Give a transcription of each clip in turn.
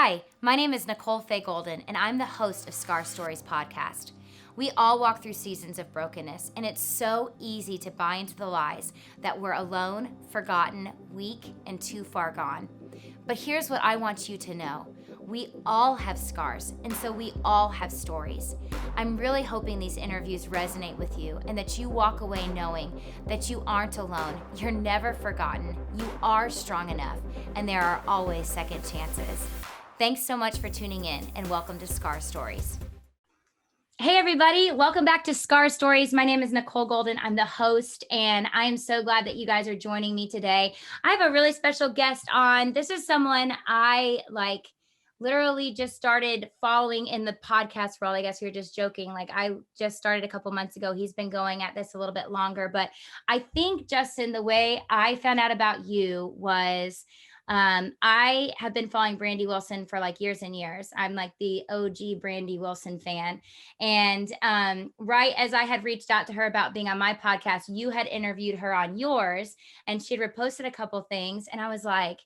Hi, my name is Nicole Faye Golden, and I'm the host of Scar Stories podcast. We all walk through seasons of brokenness, and it's so easy to buy into the lies that we're alone, forgotten, weak, and too far gone. But here's what I want you to know. We all have scars, and so we all have stories. I'm really hoping these interviews resonate with you and that you walk away knowing that you aren't alone, you're never forgotten, you are strong enough, and there are always second chances. Thanks so much for tuning in, and welcome to Scar Stories. Hey everybody, welcome back to Scar Stories. My name is Nicole Golden. I'm the host, and I am so glad that you guys are joining me today. I have a really special guest on. This is someone I literally just started following in the podcast world. I guess we were just joking. I just started a couple months ago. He's been going at this a little bit longer, but I think, Justin, the way I found out about you was I have been following Brandy Wilson for years and years. I'm the OG Brandy Wilson fan. And right as I had reached out to her about being on my podcast, you had interviewed her on yours, and she'd reposted a couple things. And I was like,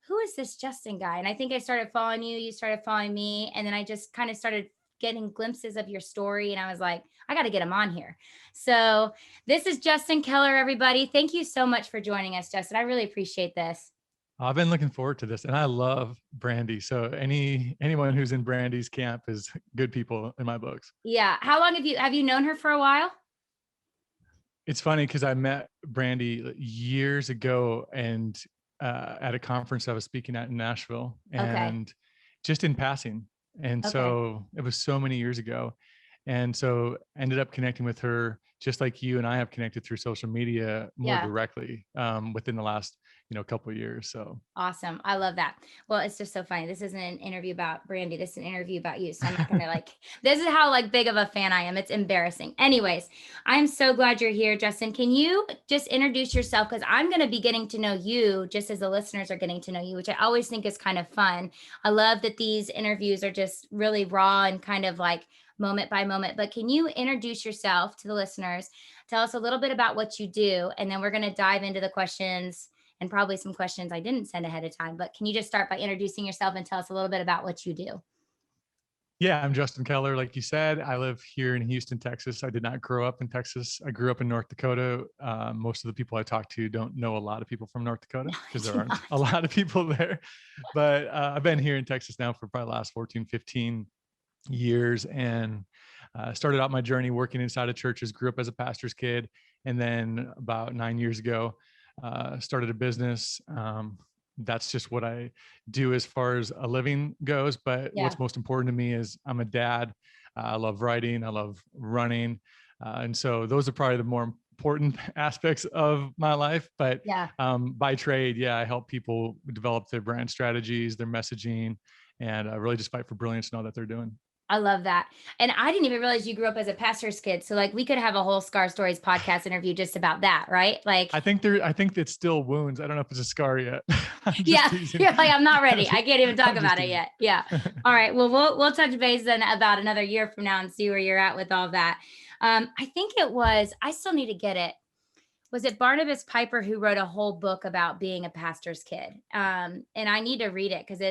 who is this Justin guy? And I think I started following you, you started following me. And then I just kind of started getting glimpses of your story. And I was like, I got to get him on here. So this is Justin Keller, everybody. Thank you so much for joining us, Justin. I really appreciate this. I've been looking forward to this, and I love Brandy. So anyone who's in Brandy's camp is good people in my books. Yeah. How long have you known her for a while? It's funny because I met Brandy years ago and at a conference I was speaking at in Nashville, and just in passing. And so it was so many years ago. And so ended up connecting with her just like you and I have connected through social media more directly within the last couple of years. So awesome. I love that. Well, it's just so funny. This isn't an interview about Brandy. This is an interview about you. So I'm not gonna this is how big of a fan I am. It's embarrassing. Anyways, I'm so glad you're here, Justin. Can you just introduce yourself? Because I'm gonna be getting to know you just as the listeners are getting to know you, which I always think is kind of fun. I love that these interviews are just really raw and kind of moment by moment. But can you introduce yourself to the listeners? Tell us a little bit about what you do, and then we're gonna dive into the questions and probably some questions I didn't send ahead of time. But can you just start by introducing yourself and tell us a little bit about what you do? Yeah, I'm Justin Keller. Like you said, I live here in Houston, Texas. I did not grow up in Texas. I grew up in North Dakota. Most of the people I talk to don't know a lot of people from North Dakota because there aren't a lot of people there. But I've been here in Texas now for probably the last 14, 15 years, and started out my journey working inside of churches, grew up as a pastor's kid. And then about 9 years ago, started a business. That's just what I do as far as a living goes. But what's most important to me is I'm a dad. I love writing. I love running. And so those are probably the more important aspects of my life. But by trade, I help people develop their brand strategies, their messaging, and really just fight for brilliance and all that they're doing. I love that. And I didn't even realize you grew up as a pastor's kid. So we could have a whole Scar Stories podcast interview just about that, right? I think it's still wounds. I don't know if it's a scar yet. You're I'm not ready. I can't even talk about it yet. Yeah. All right. Well, we'll touch base then about another year from now and see where you're at with all that. I think I still need to get it. Was it Barnabas Piper who wrote a whole book about being a pastor's kid? And I need to read it because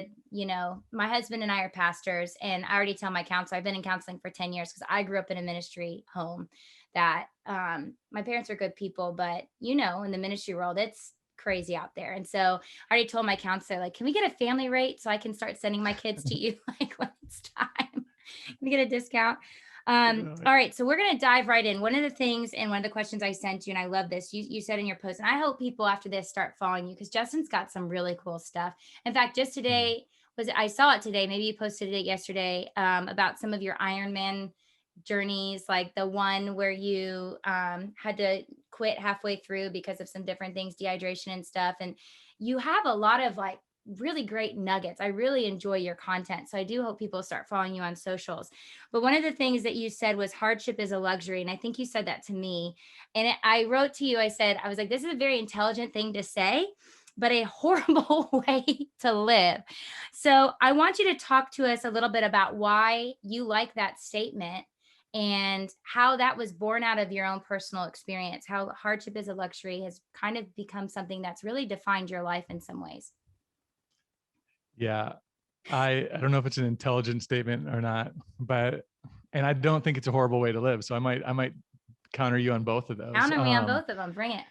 my husband and I are pastors, and I already tell my counselor, I've been in counseling for 10 years because I grew up in a ministry home that my parents are good people, but in the ministry world, it's crazy out there. And so I already told my counselor, can we get a family rate so I can start sending my kids to you when it's time? Can we get a discount? All right. So we're going to dive right in. One of the things and one of the questions I sent you, and I love this, you said in your post, and I hope people after this start following you because Justin's got some really cool stuff. In fact, just today I saw it today. Maybe you posted it yesterday about some of your Ironman journeys, like the one where you had to quit halfway through because of some different things, dehydration and stuff. And you have a lot of really great nuggets. I really enjoy your content. So I do hope people start following you on socials. But one of the things that you said was hardship is a luxury. And I think you said that to me. And I wrote to you, I was like, this is a very intelligent thing to say, but a horrible way to live. So I want you to talk to us a little bit about why you like that statement and how that was born out of your own personal experience, how hardship is a luxury has kind of become something that's really defined your life in some ways. Yeah. I don't know if it's an intelligent statement or not, and I don't think it's a horrible way to live. So I might counter you on both of those. Counter me on both of them. Bring it.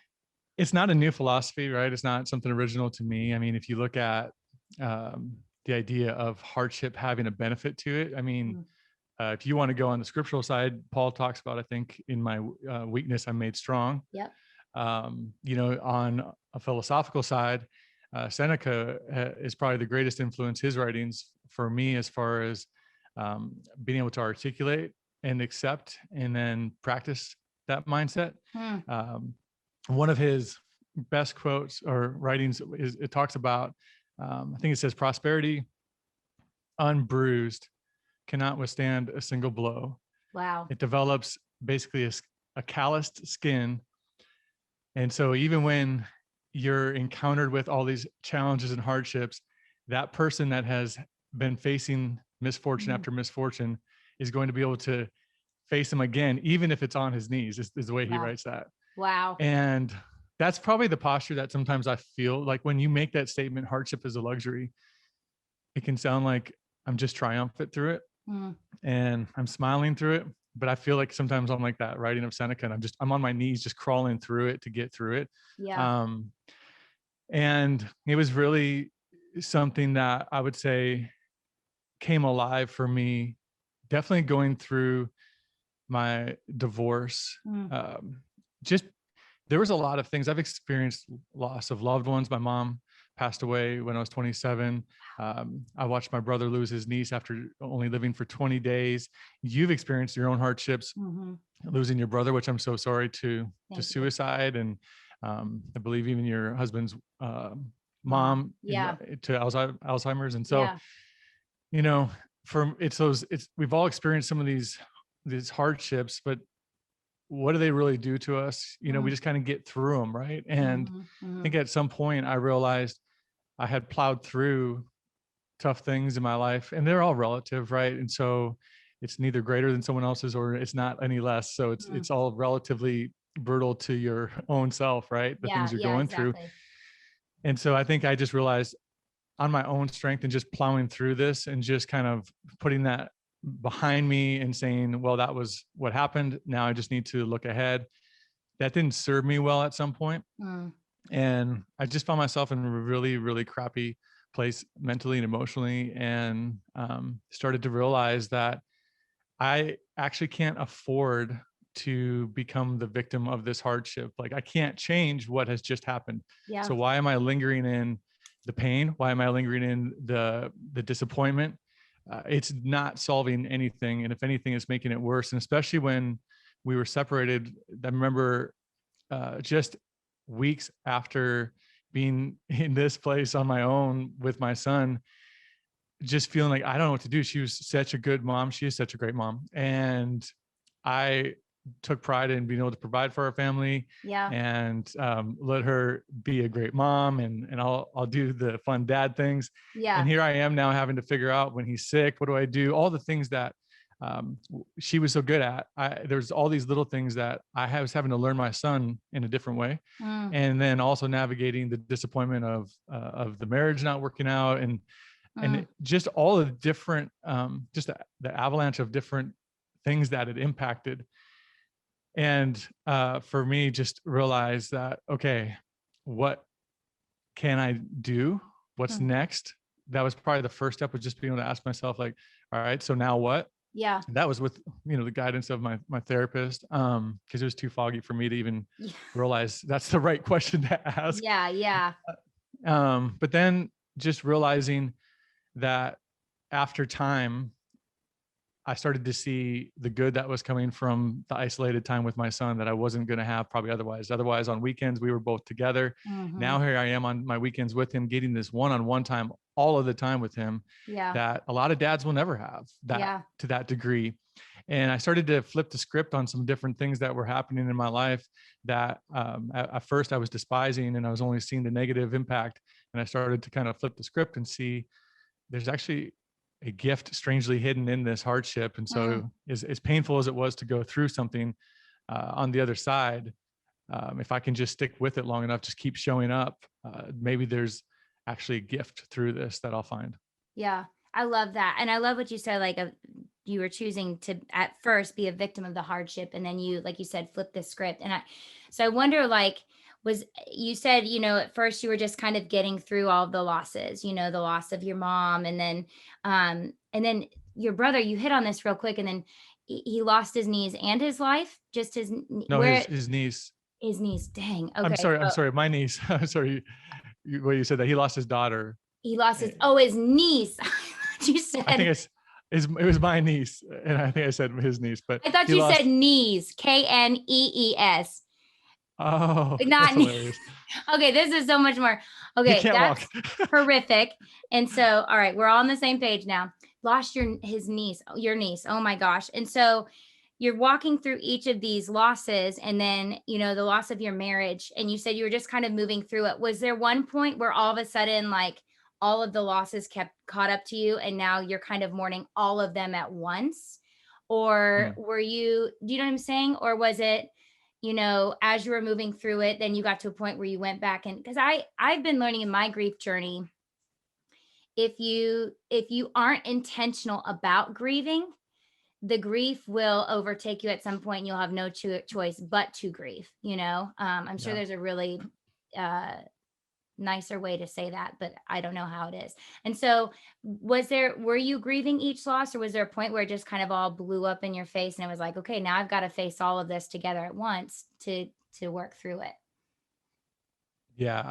It's not a new philosophy, right? It's not something original to me. I mean, if you look at the idea of hardship having a benefit to it, I mean, if you want to go on the scriptural side, Paul talks about, I think, in my weakness, I'm made strong. Yep. On a philosophical side, Seneca is probably the greatest influence, his writings for me, as far as being able to articulate and accept and then practice that mindset. One of his best quotes or writings is, it talks about, I think it says, prosperity unbruised cannot withstand a single blow. Wow. It develops basically a calloused skin. And so even when you're encountered with all these challenges and hardships, that person that has been facing misfortune after misfortune is going to be able to face them again, even if it's on his knees, is the way he writes that. Wow. And that's probably the posture that sometimes I feel like when you make that statement, hardship is a luxury, it can sound like I'm just triumphant through it and I'm smiling through it. But I feel like sometimes I'm like that writing of Seneca, and I'm on my knees, just crawling through it to get through it. Yeah. And it was really something that I would say came alive for me, definitely going through my divorce. Just, there was a lot of things. I've experienced loss of loved ones. My mom passed away when I was 27. I watched my brother lose his niece after only living for 20 days. You've experienced your own hardships, losing your brother, which I'm so sorry, to suicide. And I believe even your husband's mom to Alzheimer's. And so, we've all experienced some of these hardships, but what do they really do to us? We just kind of get through them, right? And I think at some point I realized I had plowed through tough things in my life, and they're all relative, right? And so it's neither greater than someone else's or it's not any less. So it's all relatively brutal to your own self, right? The things you're going through. And so I think I just realized on my own strength and just plowing through this and just kind of putting that behind me and saying, well, that was what happened. Now I just need to look ahead. That didn't serve me well at some point. And I just found myself in a really, really crappy place mentally and emotionally, and started to realize that I actually can't afford to become the victim of this hardship. Like, I can't change what has just happened. So why am I lingering in the pain? Why am I lingering in the disappointment? It's not solving anything. And if anything, it's making it worse. And especially when we were separated, I remember just weeks after being in this place on my own with my son, just feeling like I don't know what to do. She was such a good mom. She is such a great mom. And I took pride in being able to provide for our family and let her be a great mom, and I'll do the fun dad things. And here I am now having to figure out when he's sick, what do I do? All the things that she was so good at. There's all these little things that I was having to learn my son in a different way. And then also navigating the disappointment of the marriage not working out, and just all the different, just the avalanche of different things that it impacted. And for me, just realize that, okay, what can I do? What's next? That was probably the first step, was just being able to ask myself, like, all right, so now what? And that was with, the guidance of my therapist, because it was too foggy for me to even realize that's the right question to ask. But then just realizing that after time, I started to see the good that was coming from the isolated time with my son that I wasn't going to have probably otherwise. Otherwise, on weekends, we were both together. Now here I am on my weekends with him, getting this one-on-one time all of the time with him that a lot of dads will never have that to that degree. And I started to flip the script on some different things that were happening in my life that at first I was despising, and I was only seeing the negative impact. And I started to kind of flip the script and see there's actually a gift strangely hidden in this hardship. And so as painful as it was to go through something, on the other side, if I can just stick with it long enough, just keep showing up, maybe there's actually a gift through this that I'll find. I love that. And I love what you said, like, you were choosing to at first be a victim of the hardship. And then you, like you said, flip the script. So I wonder, like, you said, at first you were just kind of getting through all of the losses, the loss of your mom. And then your brother, you hit on this real quick. And then he lost his knees and his life, just No, his niece. his knees. Dang. I'm Okay. sorry. I'm sorry. My niece. I'm sorry. What you said that he lost his daughter. He lost Eh, his niece. You I think said, it was my niece, and I think I said his niece, but I thought he you said lost. knees, Knees, Oh, not that's knee. hilarious. Okay, this is so much more. He Okay, can't walk. that's horrific. And so, all right, we're all on the same page now. Lost your niece. Oh my gosh. And so you're walking through each of these losses, and then, the loss of your marriage, and you said you were just kind of moving through it. Was there one point where all of a sudden, like, all of the losses kept caught up to you and now you're kind of mourning all of them at once? Or Mm. do you know what I'm saying? Or was it, as you were moving through it, then you got to a point where you went back? And because I've been learning in my grief journey, if you aren't intentional about grieving, the grief will overtake you at some point, and you'll have no choice but to grieve. I'm sure Yeah. there's a really uh nicer way to say that, but I don't know how it is. And so, were you grieving each loss, or was there a point where it just kind of all blew up in your face and it was like, okay, now I've got to face all of this together at once to work through it? Yeah.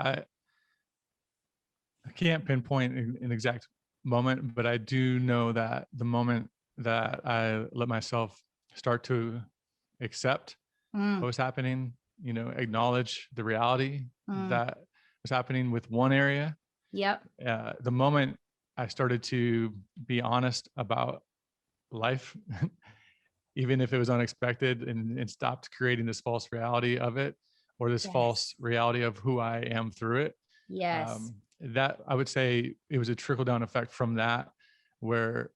I can't pinpoint an exact moment, but I do know that the moment that I let myself start to accept what Mm, was happening, acknowledge the reality mm, that was happening with one area, yep. the moment I started to be honest about life, even if it was unexpected, and stopped creating this false reality of it, or this Yes. false reality of who I am through it. Yes. That I would say it was a trickle down effect from that, where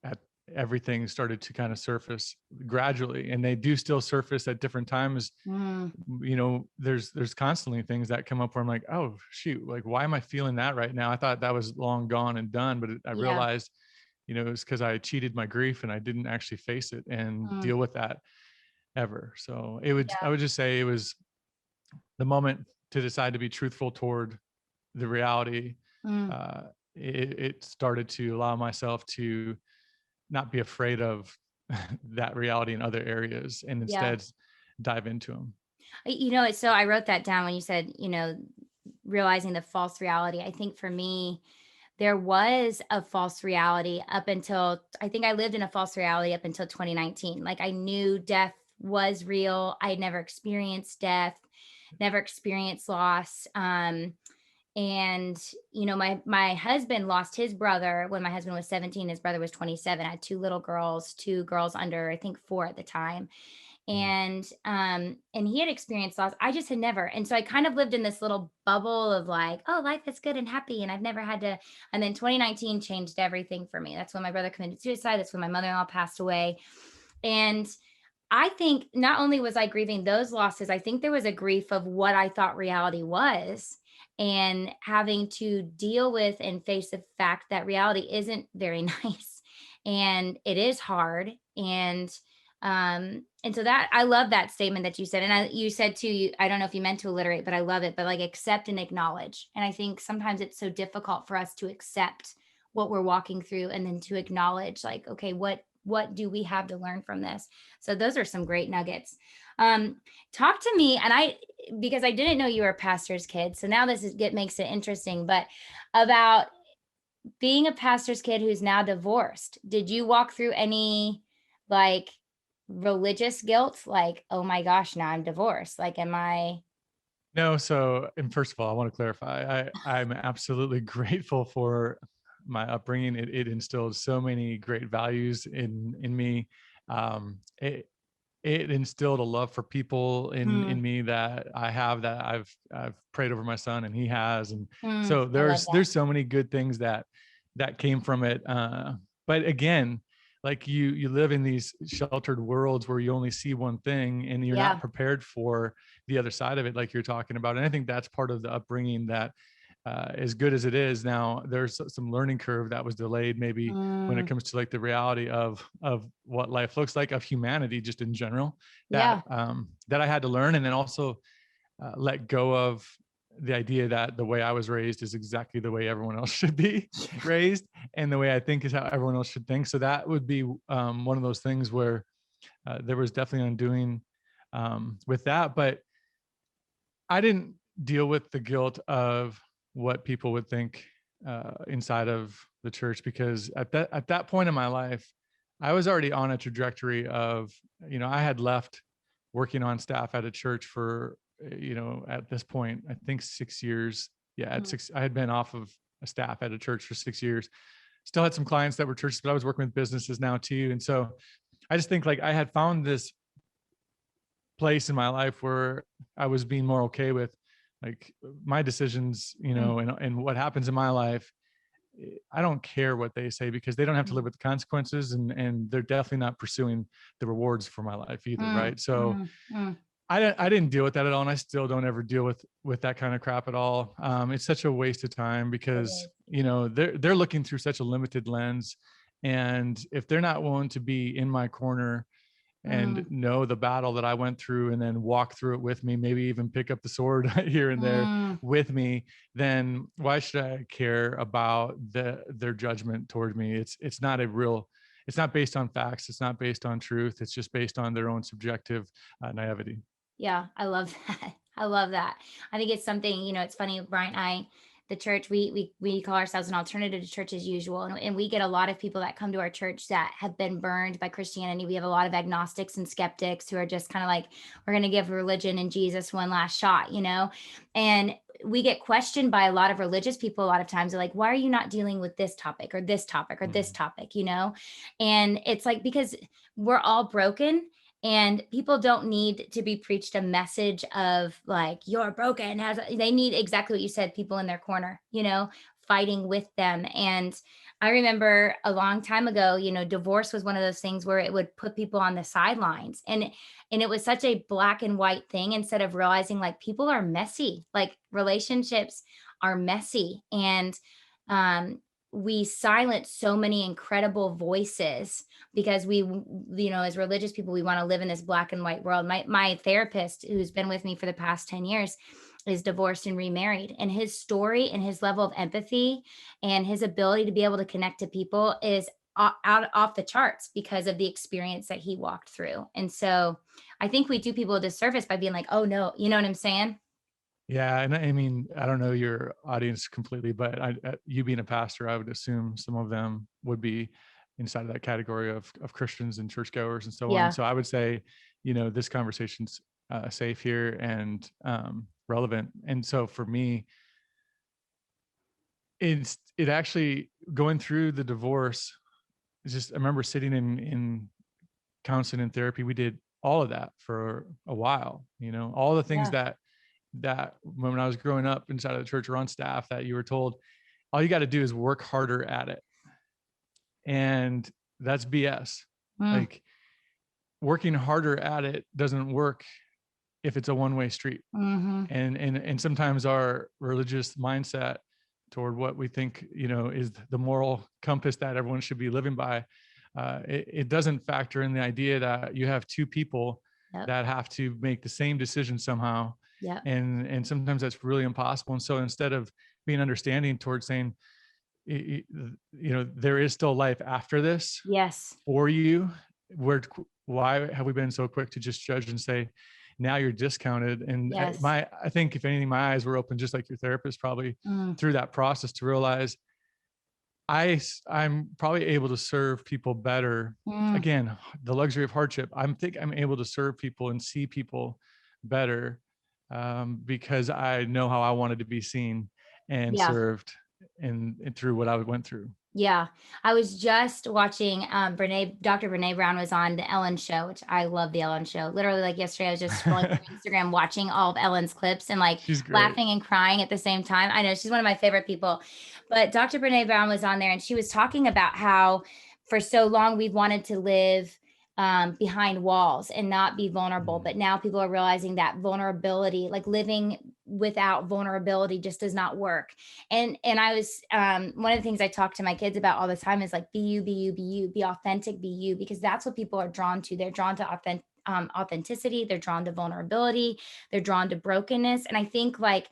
at everything started to kind of surface gradually, and they do still surface at different times. Mm, There's constantly things that come up where I'm like, oh shoot, like, why am I feeling that right now? I thought that was long gone and done, but I yeah. realized, it's because I cheated my grief and I didn't actually face it and Mm, deal with that ever. So I yeah. would just say it was the moment to decide to be truthful toward the reality. Mm, uh, it started to allow myself to not be afraid of that reality in other areas, and yeah. instead dive into them. So I wrote that down when you said, realizing the false reality. I think for me, there was a false reality up until, I think I lived in a false reality up until 2019. Like, I knew death was real. I had never experienced death, never experienced loss. And my husband lost his brother when my husband was 17. His brother was 27. I had two girls under, I think, 4 at the time. Mm. And he had experienced loss. I just had never. And so I kind of lived in this little bubble of like, oh, life is good and happy, and I've never had to. And then 2019 changed everything for me. That's when my brother committed suicide. That's when my mother-in-law passed away. And I think not only was I grieving those losses, I think there was a grief of what I thought reality was, and having to deal with and face the fact that reality isn't very nice, and it is hard. And so that, I love that statement that you said. And you said too, I don't know if you meant to alliterate, but I love it. But like, accept and acknowledge. And I think sometimes it's so difficult for us to accept what we're walking through, and then to acknowledge, like, okay, what do we have to learn from this? So those are some great nuggets. Talk to me, and because I didn't know you were a pastor's kid, so now makes it interesting. But about being a pastor's kid who's now divorced, did you walk through any, like, religious guilt? Like, oh my gosh, now I'm divorced. Like, am I? No, so, and first of all, I want to clarify, I'm absolutely grateful for my upbringing. It instilled so many great values in me. It instilled a love for people in Mm, me that I have, that I've prayed over my son and he has. And so I love that. there's so many good things that came from it. But again, like, you live in these sheltered worlds where you only see one thing and you're not Yeah. prepared for the other side of it, like you're talking about. And I think that's part of the upbringing that as good as it is now, there's some learning curve that was delayed maybe when it Mm, comes to like the reality of what life looks like, of humanity just in general, yeah. that I had to learn. And then also let go of the idea that the way I was raised is exactly the way everyone else should be raised, and the way I think is how everyone else should think. So that would be one of those things where there was definitely undoing with that. But I didn't deal with the guilt of what people would think inside of the church, because at that point in my life, I was already on a trajectory of, I had left working on staff at a church for, at this point, I think 6 years. Yeah, at Mm, six, I had been off of a staff at a church for 6 years. Still had some clients that were churches, but I was working with businesses now too. And so I just think like I had found this place in my life where I was being more okay with like my decisions, mm, and what happens in my life. I don't care what they say, because they don't have to live mm, with the consequences, and they're definitely not pursuing the rewards for my life either. mm, Right. So mm, mm. I didn't deal with that at all. And I still don't ever deal with that kind of crap at all. It's such a waste of time, It because, is. they're looking through such a limited lens. And if they're not willing to be in my corner and Mm, know the battle that I went through, and then walk through it with me, maybe even pick up the sword here and there mm. with me, then why should I care about their judgment toward me? It's not a real, it's not based on facts. It's not based on truth. It's just based on their own subjective naivety. Yeah, I love that. I love that. I think it's something, it's funny, Brian, the church, we call ourselves an alternative to church as usual. And we get a lot of people that come to our church that have been burned by Christianity. We have a lot of agnostics and skeptics who are just kind of like, we're going to give religion and Jesus one last shot. And we get questioned by a lot of religious people a lot of times. They're like, why are you not dealing with this topic or this topic or this Mhm. topic? And it's like, because we're all broken, and people don't need to be preached a message of like, you're broken. They need exactly what you said, people in their corner, fighting with them. And I remember a long time ago, divorce was one of those things where it would put people on the sidelines. And it was such a black and white thing, instead of realizing like people are messy, like relationships are messy. And um we silence so many incredible voices because as religious people, we want to live in this black and white world. My therapist, who's been with me for the past 10 years, is divorced and remarried, and his story and his level of empathy and his ability to be able to connect to people is out off the charts because of the experience that he walked through. And so I think we do people a disservice by being like, oh no, you know what I'm saying? Yeah, and I mean, I don't know your audience completely, but you being a pastor, I would assume some of them would be inside of that category of Christians and churchgoers and so on. Yeah. So I would say, this conversation's safe here and relevant. And so for me, it actually going through the divorce. It's just I remember sitting in counseling and therapy. We did all of that for a while. All the things Yeah. that when I was growing up inside of the church or on staff, that you were told all you got to do is work harder at it. And that's BS. Mm, Like, working harder at it doesn't work if it's a one-way street. mm-hmm. And sometimes our religious mindset toward what we think, is the moral compass that everyone should be living by, it doesn't factor in the idea that you have two people Yep. that have to make the same decision somehow. Yep. And sometimes that's really impossible. And so instead of being understanding towards saying, there is still life after this Yes. for you, why have we been so quick to just judge and say, now you're discounted? And Yes. I think if anything, my eyes were open, just like your therapist probably, Mm, through that process, to realize I'm probably able to serve people better. mm. Again, the luxury of hardship. I'm able to serve people and see people better, because I know how I wanted to be seen and Yeah. served, and through what I went through. Yeah. I was just watching Dr. Brene Brown was on the Ellen show, which I love the Ellen show. Literally, like yesterday, I was just scrolling through Instagram, watching all of Ellen's clips and like She's great. laughing and crying at the same time. I know she's one of my favorite people. But Dr. Brene Brown was on there, and she was talking about how for so long we've wanted to live behind walls and not be vulnerable. Mm. But now people are realizing that vulnerability, like living without vulnerability just does not work. And I was one of the things I talk to my kids about all the time is like, be you, be you, be you, be authentic, be you, because that's what people are drawn to. They're drawn to authenticity, they're drawn to vulnerability, they're drawn to brokenness. And I think like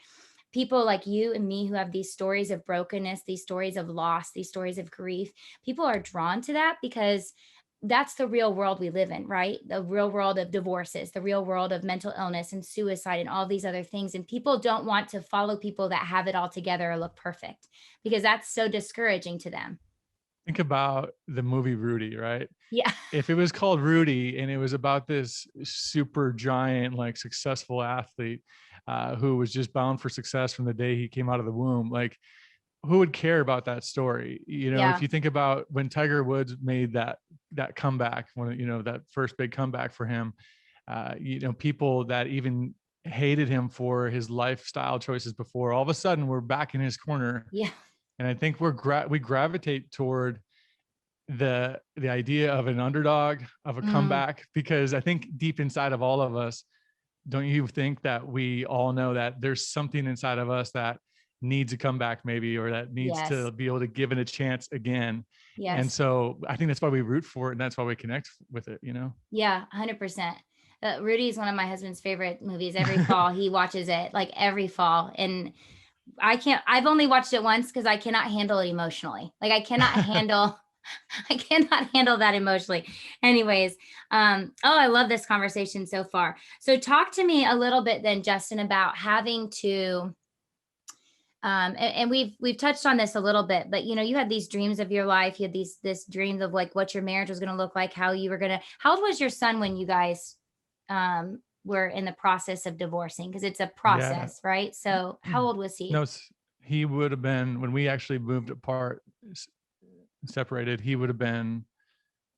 people like you and me who have these stories of brokenness, these stories of loss, these stories of grief, people are drawn to that because that's the real world we live in, right? The real world of divorces, the real world of mental illness and suicide and all these other things. And people don't want to follow people that have it all together or look perfect because that's so discouraging to them. Think about the movie Rudy, right? Yeah. If it was called Rudy and it was about this super giant, like successful athlete who was just bound for success from the day he came out of the womb, like who would care about that story? You know, if Yeah. you think about when Tiger Woods made that comeback, when, you know, that first big comeback for him, you know, people that even hated him for his lifestyle choices before, all of a sudden we're back in his corner. Yeah. And I think we gravitate toward the idea of an underdog, of a Mm, comeback, because I think deep inside of all of us, don't you think that we all know that there's something inside of us that needs a comeback maybe, or that needs yes. to be able to give it a chance again? And Yes. so I think that's why we root for it, and that's why we connect with it, you know? Yeah. 100%. Rudy is one of my husband's favorite movies. Every fall he watches it, like every fall. And I've only watched it once because I cannot handle it emotionally. Like I cannot handle, I cannot handle that emotionally. Anyways, oh, I love this conversation so far. So talk to me a little bit then, Justin, about having to, and we've touched on this a little bit, but you know, you had these dreams of your life. You had this dreams of like what your marriage was going to look like, how you were gonna. How old was your son when you guys were in the process of divorcing? Because it's a Yeah. process, right? So how old was he? No, he would have been, when we actually moved apart, separated, he would have been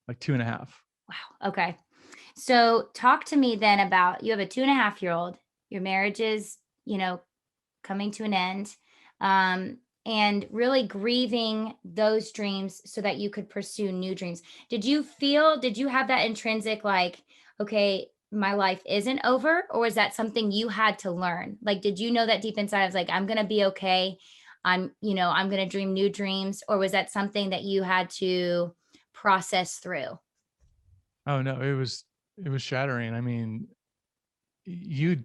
like 2.5. Wow. Okay. So talk to me then about you have a 2.5-year-old. Your marriage is, you know, coming to an end. And really grieving those dreams so that you could pursue new dreams. Did you have that intrinsic, like, okay, my life isn't over? Or was that something you had to learn? Like, did you know that deep inside? I was like, I'm going to be okay. I'm going to dream new dreams. Or was that something that you had to process through? Oh no, it was shattering. I mean, you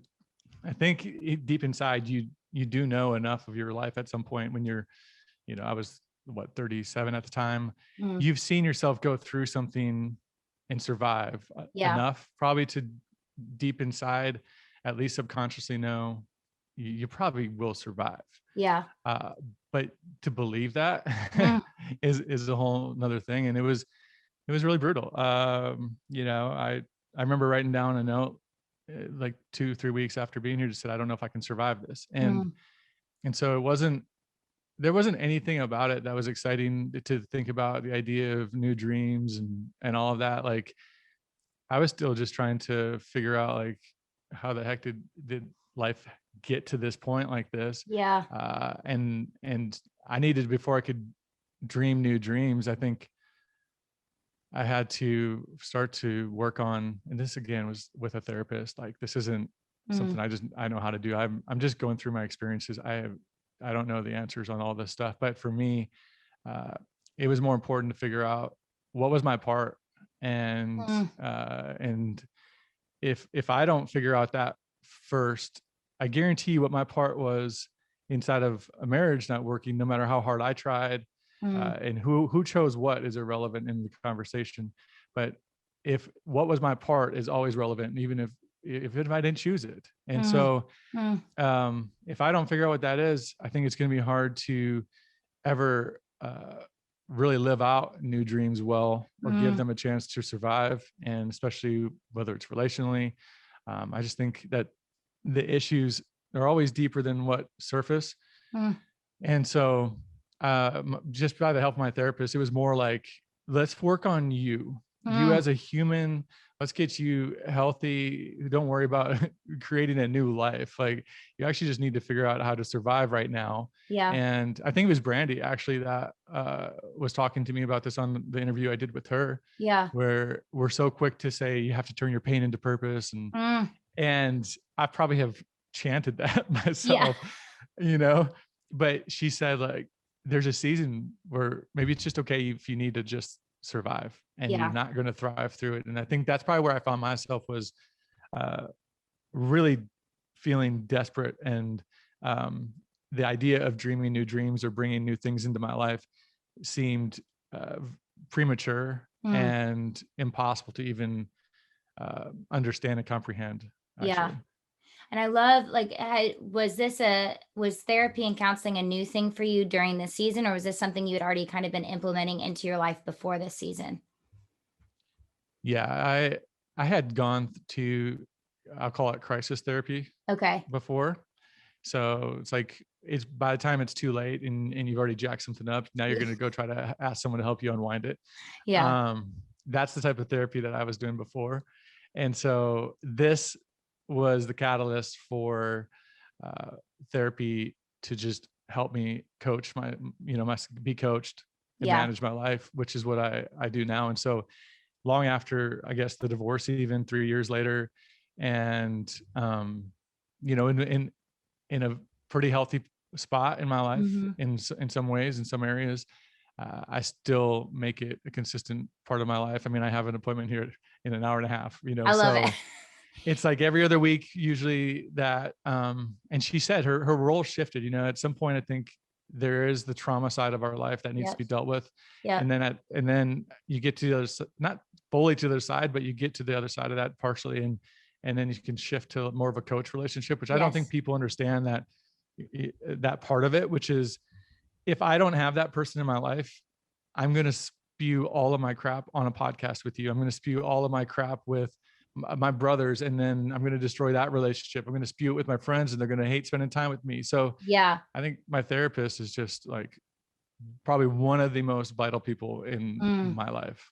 I think deep inside you do know enough of your life at some point when you're, you know, I was what, 37 at the time. Mm, You've seen yourself go through something and survive yeah. enough probably to deep inside, at least subconsciously know you probably will survive. Yeah. Uh, but to believe that Mm, is a whole another thing. And it was really brutal. You know, I remember writing down a note like 2-3 weeks after being here, just said, I don't know if I can survive this. And mm, so there wasn't anything about it that was exciting to think about, the idea of new dreams and all of that. Like I was still just trying to figure out like how the heck did life get to this point like this. yeah. And I needed, before I could dream new dreams, I think I had to start to work on, and this again was with a therapist. Like this isn't Mm, something I know how to do. I'm just going through my experiences. I don't know the answers on all this stuff, but for me, uh, it was more important to figure out what was my part, mm, and if I don't figure out that first, I guarantee you what my part was inside of a marriage not working, no matter how hard I tried, mm, and who chose what is irrelevant in the conversation. But if what was my part is always relevant, even if I didn't choose it. And mm, so mm, if I don't figure out what that is, I think it's going to be hard to ever really live out new dreams well, or give mm, them a chance to survive. And especially whether it's relationally, I just think that the issues are always deeper than what surface. mm, And so just by the help of my therapist, it was more like, let's work on you mm. as a human. Let's get you healthy. Don't worry about creating a new life. Like you actually just need to figure out how to survive right now. Yeah. And I think it was Brandy actually that was talking to me about this on the interview I did with her, Yeah. where we're so quick to say you have to turn your pain into purpose. Mm, And I probably have chanted that Yeah. myself, you know, but she said like, there's a season where maybe it's just okay if you need to just survive and you're Yeah. not going to thrive through it. And I think that's probably where I found myself was uh, really feeling desperate. And um, the idea of dreaming new dreams or bringing new things into my life seemed uh, premature Mm, and impossible to even understand and comprehend, yeah. actually. And I love like was therapy and counseling a new thing for you during this season, or was this something you had already kind of been implementing into your life before this season? Yeah, I had gone to, I'll call it crisis therapy Okay. before. So it's like, it's by the time it's too late and you've already jacked something up, now you're going to go try to ask someone to help you unwind it. Yeah. Um, that's the type of therapy that I was doing before. And so this was the catalyst for uh, therapy to just help me coach my, be coached and Yeah. manage my life, which is what I do now. And so long after, I guess, the divorce, even 3 years later, and in a pretty healthy spot in my life Hmm. in some ways, in some areas, I still make it a consistent part of my life. I mean, I have an appointment here in an hour and a half, I love it. so it's like every other week usually that, and she said her role shifted, at some point. I think there is the trauma side of our life that needs to Yep. be dealt with. Yep. And then you get to the other, not fully to the other side, but you get to the other side of that partially. And then you can shift to more of a coach relationship, which I don't think Yes. people understand that part of it, which is, if I don't have that person in my life, I'm going to spew all of my crap on a podcast with you. I'm going to spew all of my crap with my brothers, and then I'm going to destroy that relationship. I'm going to spew it with my friends, and they're going to hate spending time with me. So Yeah. I think my therapist is just like probably one of the most vital people in Mm. my life.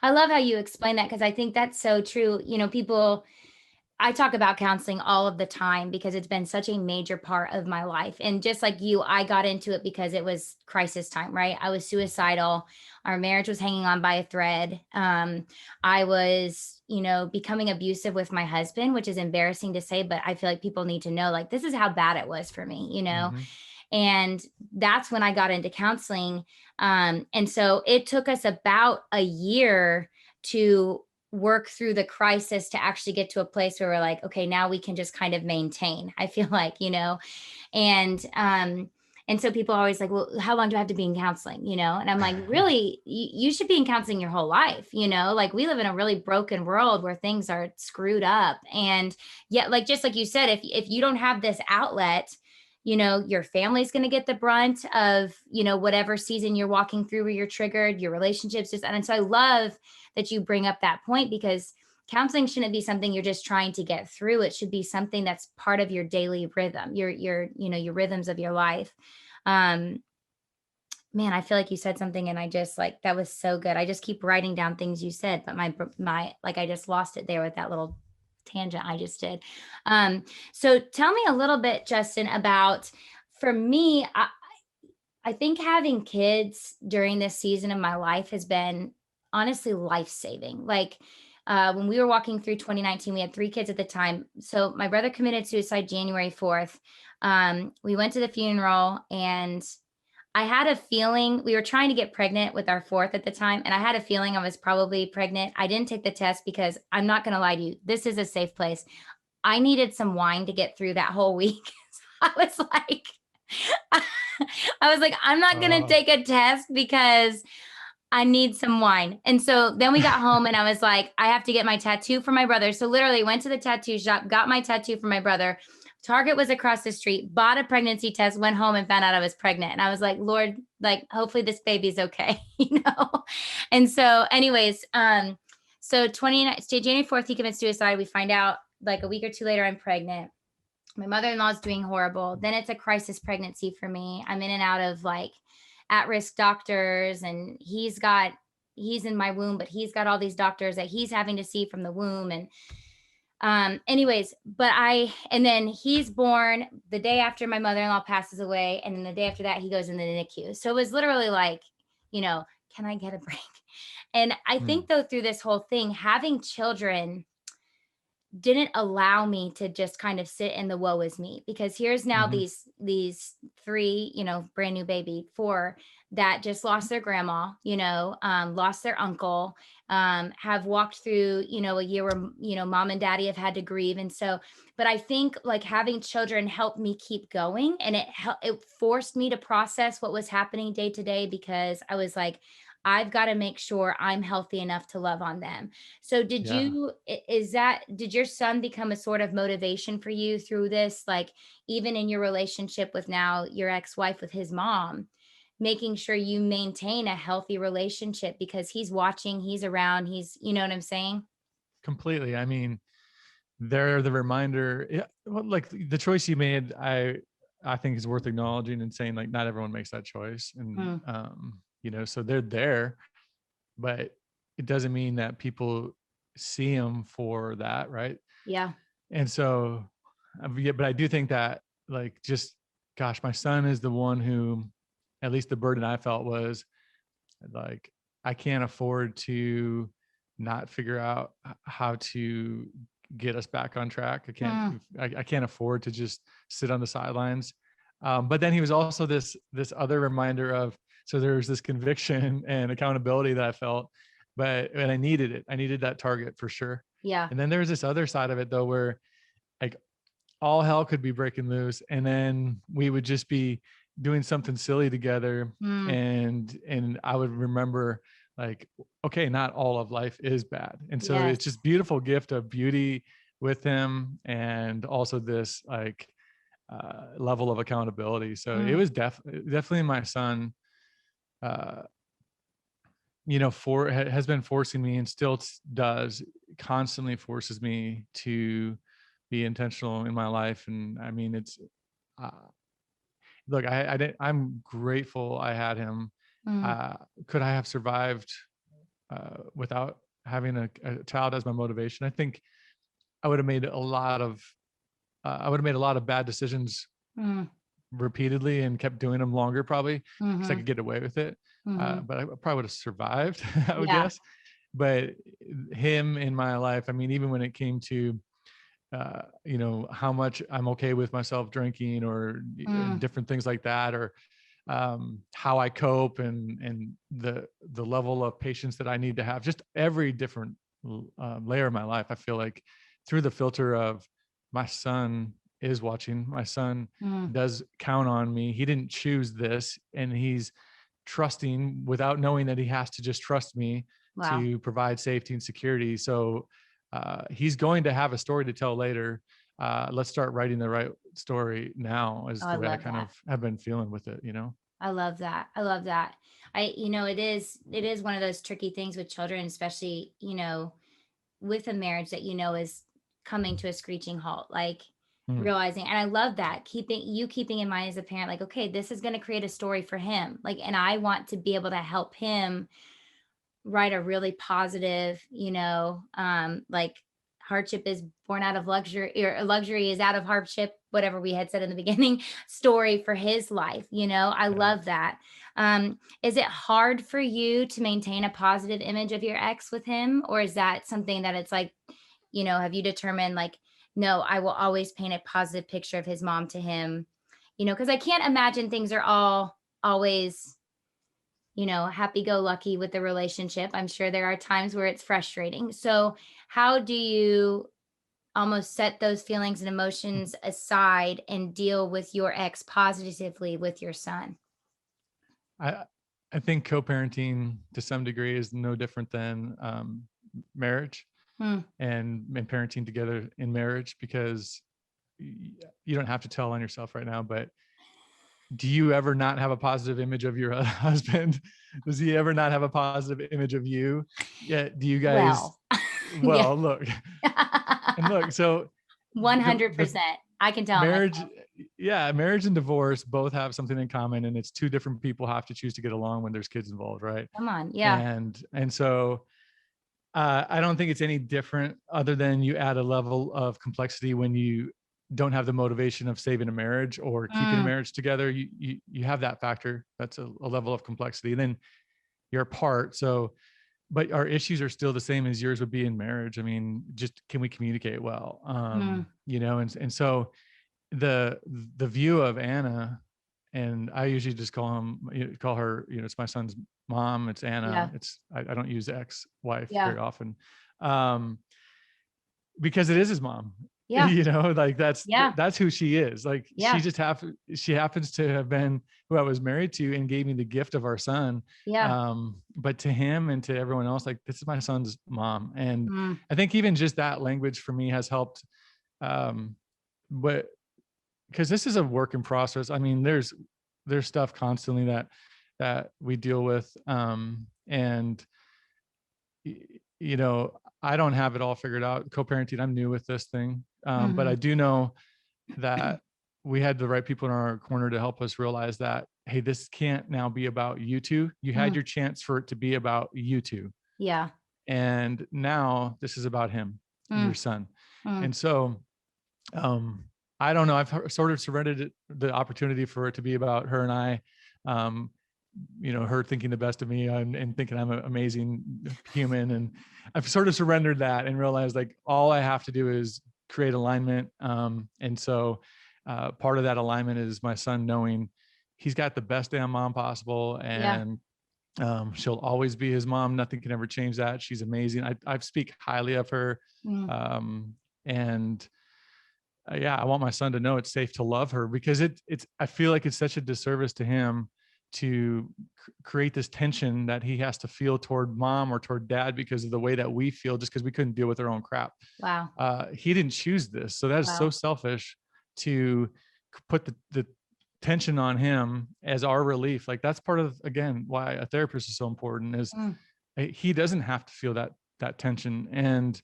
I love how you explain that because I think that's so true. People, I talk about counseling all of the time because it's been such a major part of my life. And just like you, I got into it because it was crisis time, right? I was suicidal. Our marriage was hanging on by a thread. I was, becoming abusive with my husband, which is embarrassing to say, but I feel like people need to know, like, this is how bad it was for me. Mm-hmm. And that's when I got into counseling. And so it took us about a year to work through the crisis to actually get to a place where we're like, okay, now we can just kind of maintain. I feel like, and and so people are always like, well, how long do I have to be in counseling? And I'm like, really, you should be in counseling your whole life. Like we live in a really broken world where things are screwed up. And yet, like, just like you said, if you don't have this outlet, your family's going to get the brunt of, whatever season you're walking through where you're triggered, your relationships. And so I love that you bring up that point because counseling shouldn't be something you're just trying to get through. It should be something that's part of your daily rhythm, your rhythms of your life. Um, Man, I feel like you said something and I just like, that was so good. I just keep writing down things you said, but like, I just lost it there with that little tangent I just did. So tell me a little bit, Justin, about, for me, I think having kids during this season of my life has been honestly life-saving. Like, when we were walking through 2019, we had 3 kids at the time. So my brother committed suicide January 4th. We went to the funeral and I had a feeling we were trying to get pregnant with our 4th at the time, and I had a feeling I was probably pregnant. I didn't take the test because I'm not gonna lie to you, this is a safe place. I needed some wine to get through that whole week. So I was like I was like, "I'm not gonna Oh. take a test because I need some wine." And so then we got home and I was like, "I have to get my tattoo for my brother." So literally went to the tattoo shop, got my tattoo for my brother. Target was across the street, bought a pregnancy test, went home and found out I was pregnant. And I was like, "Lord, like, hopefully this baby's okay," you know? And so anyways, so January 4th, he commits suicide. We find out like a week or two later, I'm pregnant. My mother-in-law is doing horrible. Then it's a crisis pregnancy for me. I'm in and out of like at-risk doctors, and he's in my womb, but he's got all these doctors that he's having to see from the womb. And anyways, and then he's born the day after my mother-in-law passes away, and then the day after that he goes in the NICU. So it was literally like, can I get a break? And I Hmm. think though, through this whole thing, having children didn't allow me to just kind of sit in the woe is me, because here's now Hmm. these three, brand new baby, four, that just lost their grandma, lost their uncle, have walked through, a year where, mom and daddy have had to grieve. And so, but I think like having children helped me keep going, and it forced me to process what was happening day to day, because I was like, I've got to make sure I'm healthy enough to love on them. So Yeah, did your son become a sort of motivation for you through this? Like, even in your relationship with now your ex-wife with his mom, making sure you maintain a healthy relationship, because he's watching, he's around, you know what I'm saying? completely. I mean, they're the reminder. Yeah, well, like the choice you made, I think is worth acknowledging and saying like not everyone makes that choice, and Mm, so they're there, but it doesn't mean that people see them for that, right? yeah. And so, yeah, but I do think that like just gosh, my son is the one who, at least the burden I felt was like I can't afford to not figure out how to get us back on track. Mm, I can't afford to just sit on the sidelines. But then he was also this other reminder of, so there was this conviction and accountability that I felt, and I needed it. I needed that target for sure. yeah. And then there's this other side of it though, where like all hell could be breaking loose, and then we would just be doing something silly together, Mm, and I would remember like, okay, not all of life is bad, and so yes. it's just beautiful gift of beauty with him, and also this like level of accountability. So it Mm, was definitely my son, uh has been forcing me, and still does, constantly forces me to be intentional in my life. And I mean, it's uh, look, I'm grateful I had him. mm, uh could I have survived without having a child as my motivation? I think I would have made a lot of bad decisions mm, repeatedly, and kept doing them longer, probably because I mhm, could get away with it. mhm. But I probably would have survived, I would Yeah. guess. But him in my life, I mean, even when it came to how much I'm okay with myself drinking, or Mm, different things like that, or how I cope, and the level of patience that I need to have, just every different layer of my life. I feel like through the filter of my son is watching, my son mm. does count on me. He didn't choose this, and he's trusting without knowing that he has to just trust me Wow. to provide safety and security. So he's going to have a story to tell later. Let's start writing the right story now, Oh, is I the way I love kind that. of have been feeling with it, I love that. I love that. It is one of those tricky things with children, especially, with a marriage that is coming to a screeching halt. Like, Mm, realizing, and I love that, keeping in mind as a parent, like, okay, this is going to create a story for him. Like, and I want to be able to help him write a really positive, like, hardship is born out of luxury, or luxury is out of hardship, whatever we had said in the beginning, story for his life. I yeah. love that. Is it hard for you to maintain a positive image of your ex with him? Or is that something that it's like, have you determined like, no, I will always paint a positive picture of his mom to him? Because I can't imagine things are all always happy go lucky with the relationship. I'm sure there are times where it's frustrating. So, how do you almost set those feelings and emotions aside and deal with your ex positively with your son? I I think co-parenting to some degree is no different than marriage, Hmm. and parenting together in marriage, because you don't have to tell on yourself right now, but do you ever not have a positive image of your husband? Does he ever not have a positive image of you? Yeah. Do you guys? Well, yeah. Well, look, and look. So the 100%. I can tell marriage, myself. yeah, marriage and divorce both have something in common, and it's two different people have to choose to get along when there's kids involved, right? Come on. Yeah. And so I don't think it's any different, other than you add a level of complexity when you don't have the motivation of saving a marriage or keeping a Mm, marriage together. You have that factor. That's a level of complexity. And then you're apart. So but our issues are still the same as yours would be in marriage. I mean, just can we communicate well? You know, and so the view of Anna, and I usually just call her, you know, it's my son's mom, it's Anna. Yeah. I don't use ex-wife Yeah. very often. Because it is his mom. Yeah. You know, like Yeah. that's who she is. Like Yeah. she happens to have been who I was married to and gave me the gift of our son. Yeah. But to him and to everyone else, like, this is my son's mom. And Mm. I think even just that language for me has helped. But because this is a work in process. I mean, there's stuff constantly that we deal with. And you know, I don't have it all figured out. Co-parenting, I'm new with this thing. But I do know that we had the right people in our corner to help us realize that, hey, this can't now be about you two. You had your chance for it to be about you two. Yeah. And now this is about him, your son. And so, I don't know. I've sort of surrendered the opportunity for it to be about her and I. You know, her thinking the best of me and thinking I'm an amazing human. And I've sort of surrendered that and realized, like, all I have to do is create alignment. And so part of that alignment is my son knowing he's got the best damn mom possible. And she'll always be his mom. Nothing can ever change that. She's amazing. I speak highly of her. And yeah, I want my son to know it's safe to love her, because I feel like it's such a disservice to him to create this tension that he has to feel toward mom or toward dad because of the way that we feel, just because we couldn't deal with our own crap. Wow. He didn't choose this. So that is so selfish to put the tension on him as our relief. Like, that's part of, again, why a therapist is so important, is he doesn't have to feel that tension, and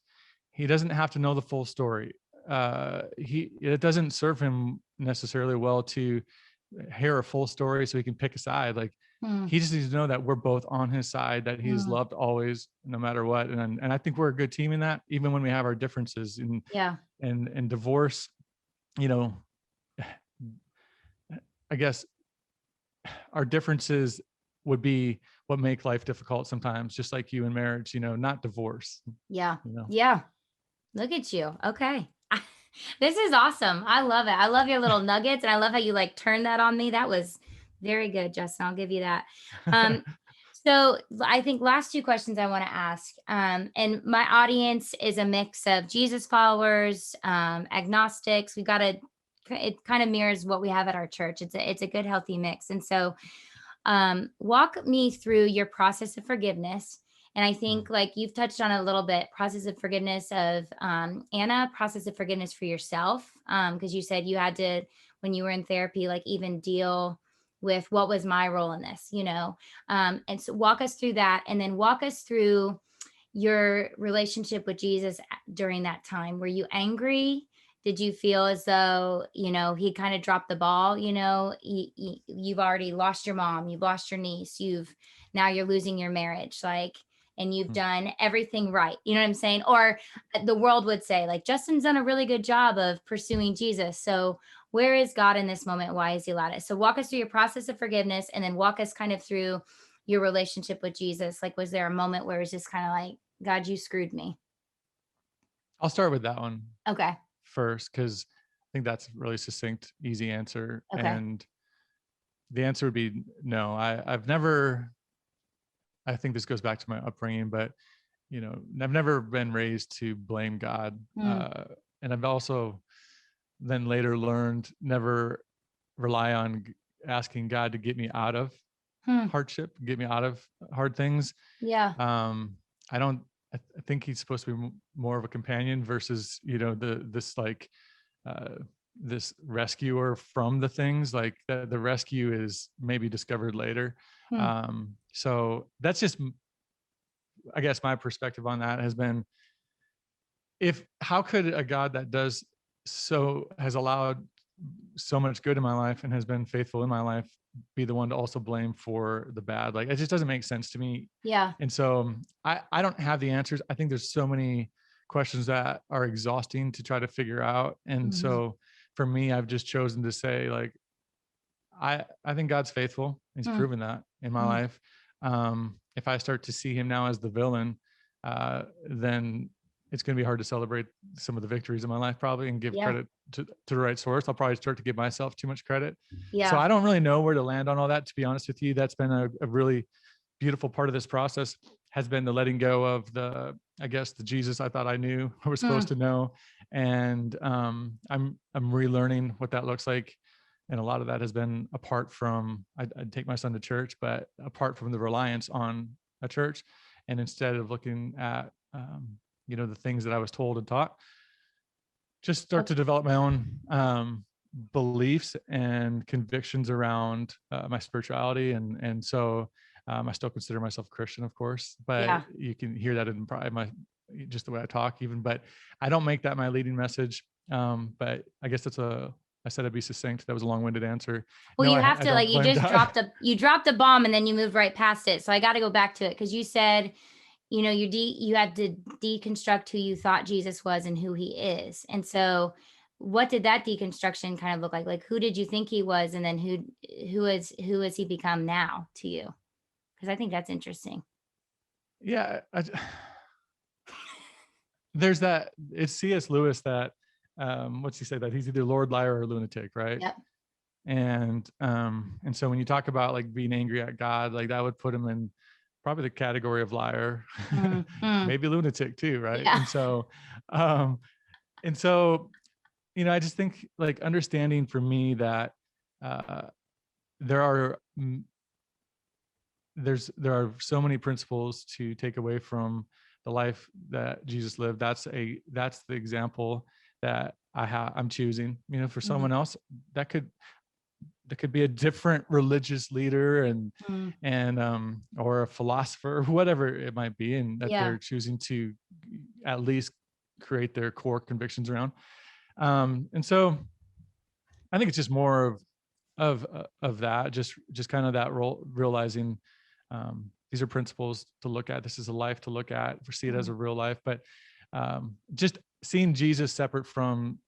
he doesn't have to know the full story. It doesn't serve him necessarily well to hear a full story so he can pick a side. Like, he just needs to know that we're both on his side, that he's loved always, no matter what. And I think we're a good team in that, even when we have our differences. And divorce, you know, I guess our differences would be what make life difficult sometimes, just like you in marriage, you know, not divorce. Yeah. You know? Yeah. Look at you. Okay. This is awesome. I love it. I love your little nuggets, and I love how you like turned that on me. That was very good, Justin. I'll give you that. So I think last two questions I want to ask, and my audience is a mix of Jesus followers, agnostics. It kind of mirrors what we have at our church. It's a good, healthy mix. And so, walk me through your process of forgiveness. And I think, like you've touched on a little bit, process of forgiveness of Anna, process of forgiveness for yourself. Because you said you had to, when you were in therapy, like even deal with what was my role in this, you know? And so walk us through that, and then walk us through your relationship with Jesus during that time. Were you angry? Did you feel as though, you know, he kind of dropped the ball? You know, you've already lost your mom, you've lost your niece, now you're losing your marriage, like, and you've done everything right. You know what I'm saying? Or the world would say, like, Justin's done a really good job of pursuing Jesus. So where is God in this moment? Why is he allowed it? So walk us through your process of forgiveness, and then walk us kind of through your relationship with Jesus. Like, was there a moment where it was just kind of like, God, you screwed me? I'll start with that one Okay. first, because I think that's a really succinct, easy answer. Okay. And the answer would be no. I've never, I think this goes back to my upbringing, but, you know, I've never been raised to blame God. And I've also then later learned never rely on asking God to get me out of hardship, get me out of hard things. Yeah. I don't, I think he's supposed to be more of a companion versus, you know, this rescuer from the things. Like, the rescue is maybe discovered later. So that's just, I guess, my perspective on that has been, how could a God that has allowed so much good in my life and has been faithful in my life be the one to also blame for the bad? Like, it just doesn't make sense to me. Yeah. And so I don't have the answers. I think there's so many questions that are exhausting to try to figure out. And so for me, I've just chosen to say, like, I think God's faithful. He's proven that in my life. if I start to see him now as the villain, then it's going to be hard to celebrate some of the victories in my life probably, and give credit to the right source. I'll probably start to give myself too much credit. So I don't really know where to land on all that, to be honest with you. That's been a really beautiful part of this process, has been the letting go of the Jesus I thought I knew or was supposed to know. And I'm relearning what that looks like. And a lot of that has been apart from, I'd take my son to church, but apart from the reliance on a church. And instead of looking at, the things that I was told and taught, just start to develop my own beliefs and convictions around my spirituality. And so I still consider myself Christian, of course, but you can hear that in probably just the way I talk even, but I don't make that my leading message. But I guess I said I'd be succinct. That was a long-winded answer. Well, no, you have to, like, you just dropped a bomb and then you moved right past it. So I got to go back to it. Cause you said, you had to deconstruct who you thought Jesus was and who he is. And so what did that deconstruction kind of look like? Like, who did you think he was? And then who has he become now to you? Cause I think that's interesting. Yeah. There's that, it's C.S. Lewis that, what's he say, that he's either Lord, liar, or lunatic, right? Yep. And so when you talk about like being angry at God, like that would put him in probably the category of liar, maybe lunatic too, right? Yeah. And so, I just think like understanding for me that there are so many principles to take away from the life that Jesus lived. That's the example that I'm choosing. For someone else, that could be a different religious leader and or a philosopher, whatever it might be, and that they're choosing to at least create their core convictions around. And so I think it's just more of that, just kind of that realizing these are principles to look at. This is a life to look at, see it as a real life. But just seeing Jesus separate from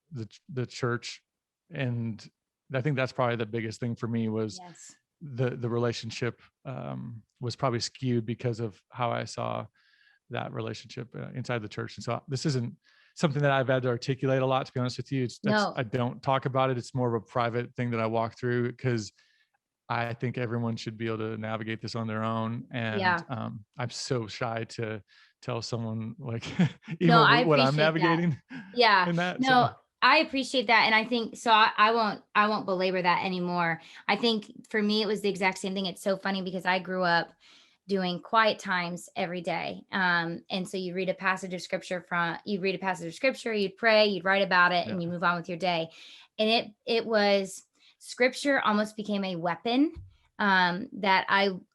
the church, and I think that's probably the biggest thing for me was the relationship was probably skewed because of how I saw that relationship inside the church. And so this isn't something that I've had to articulate a lot, to be honest with you. I don't talk about it. It's more of a private thing that I walk through, because I think everyone should be able to navigate this on their own. And I'm so shy to tell someone like what I'm navigating. Yeah. In that. No, I appreciate that. And I think, so I won't belabor that anymore. I think for me, it was the exact same thing. It's so funny because I grew up doing quiet times every day. And so you read a passage of scripture, you'd pray, you'd write about it, and you move on with your day. And it was, scripture almost became a weapon that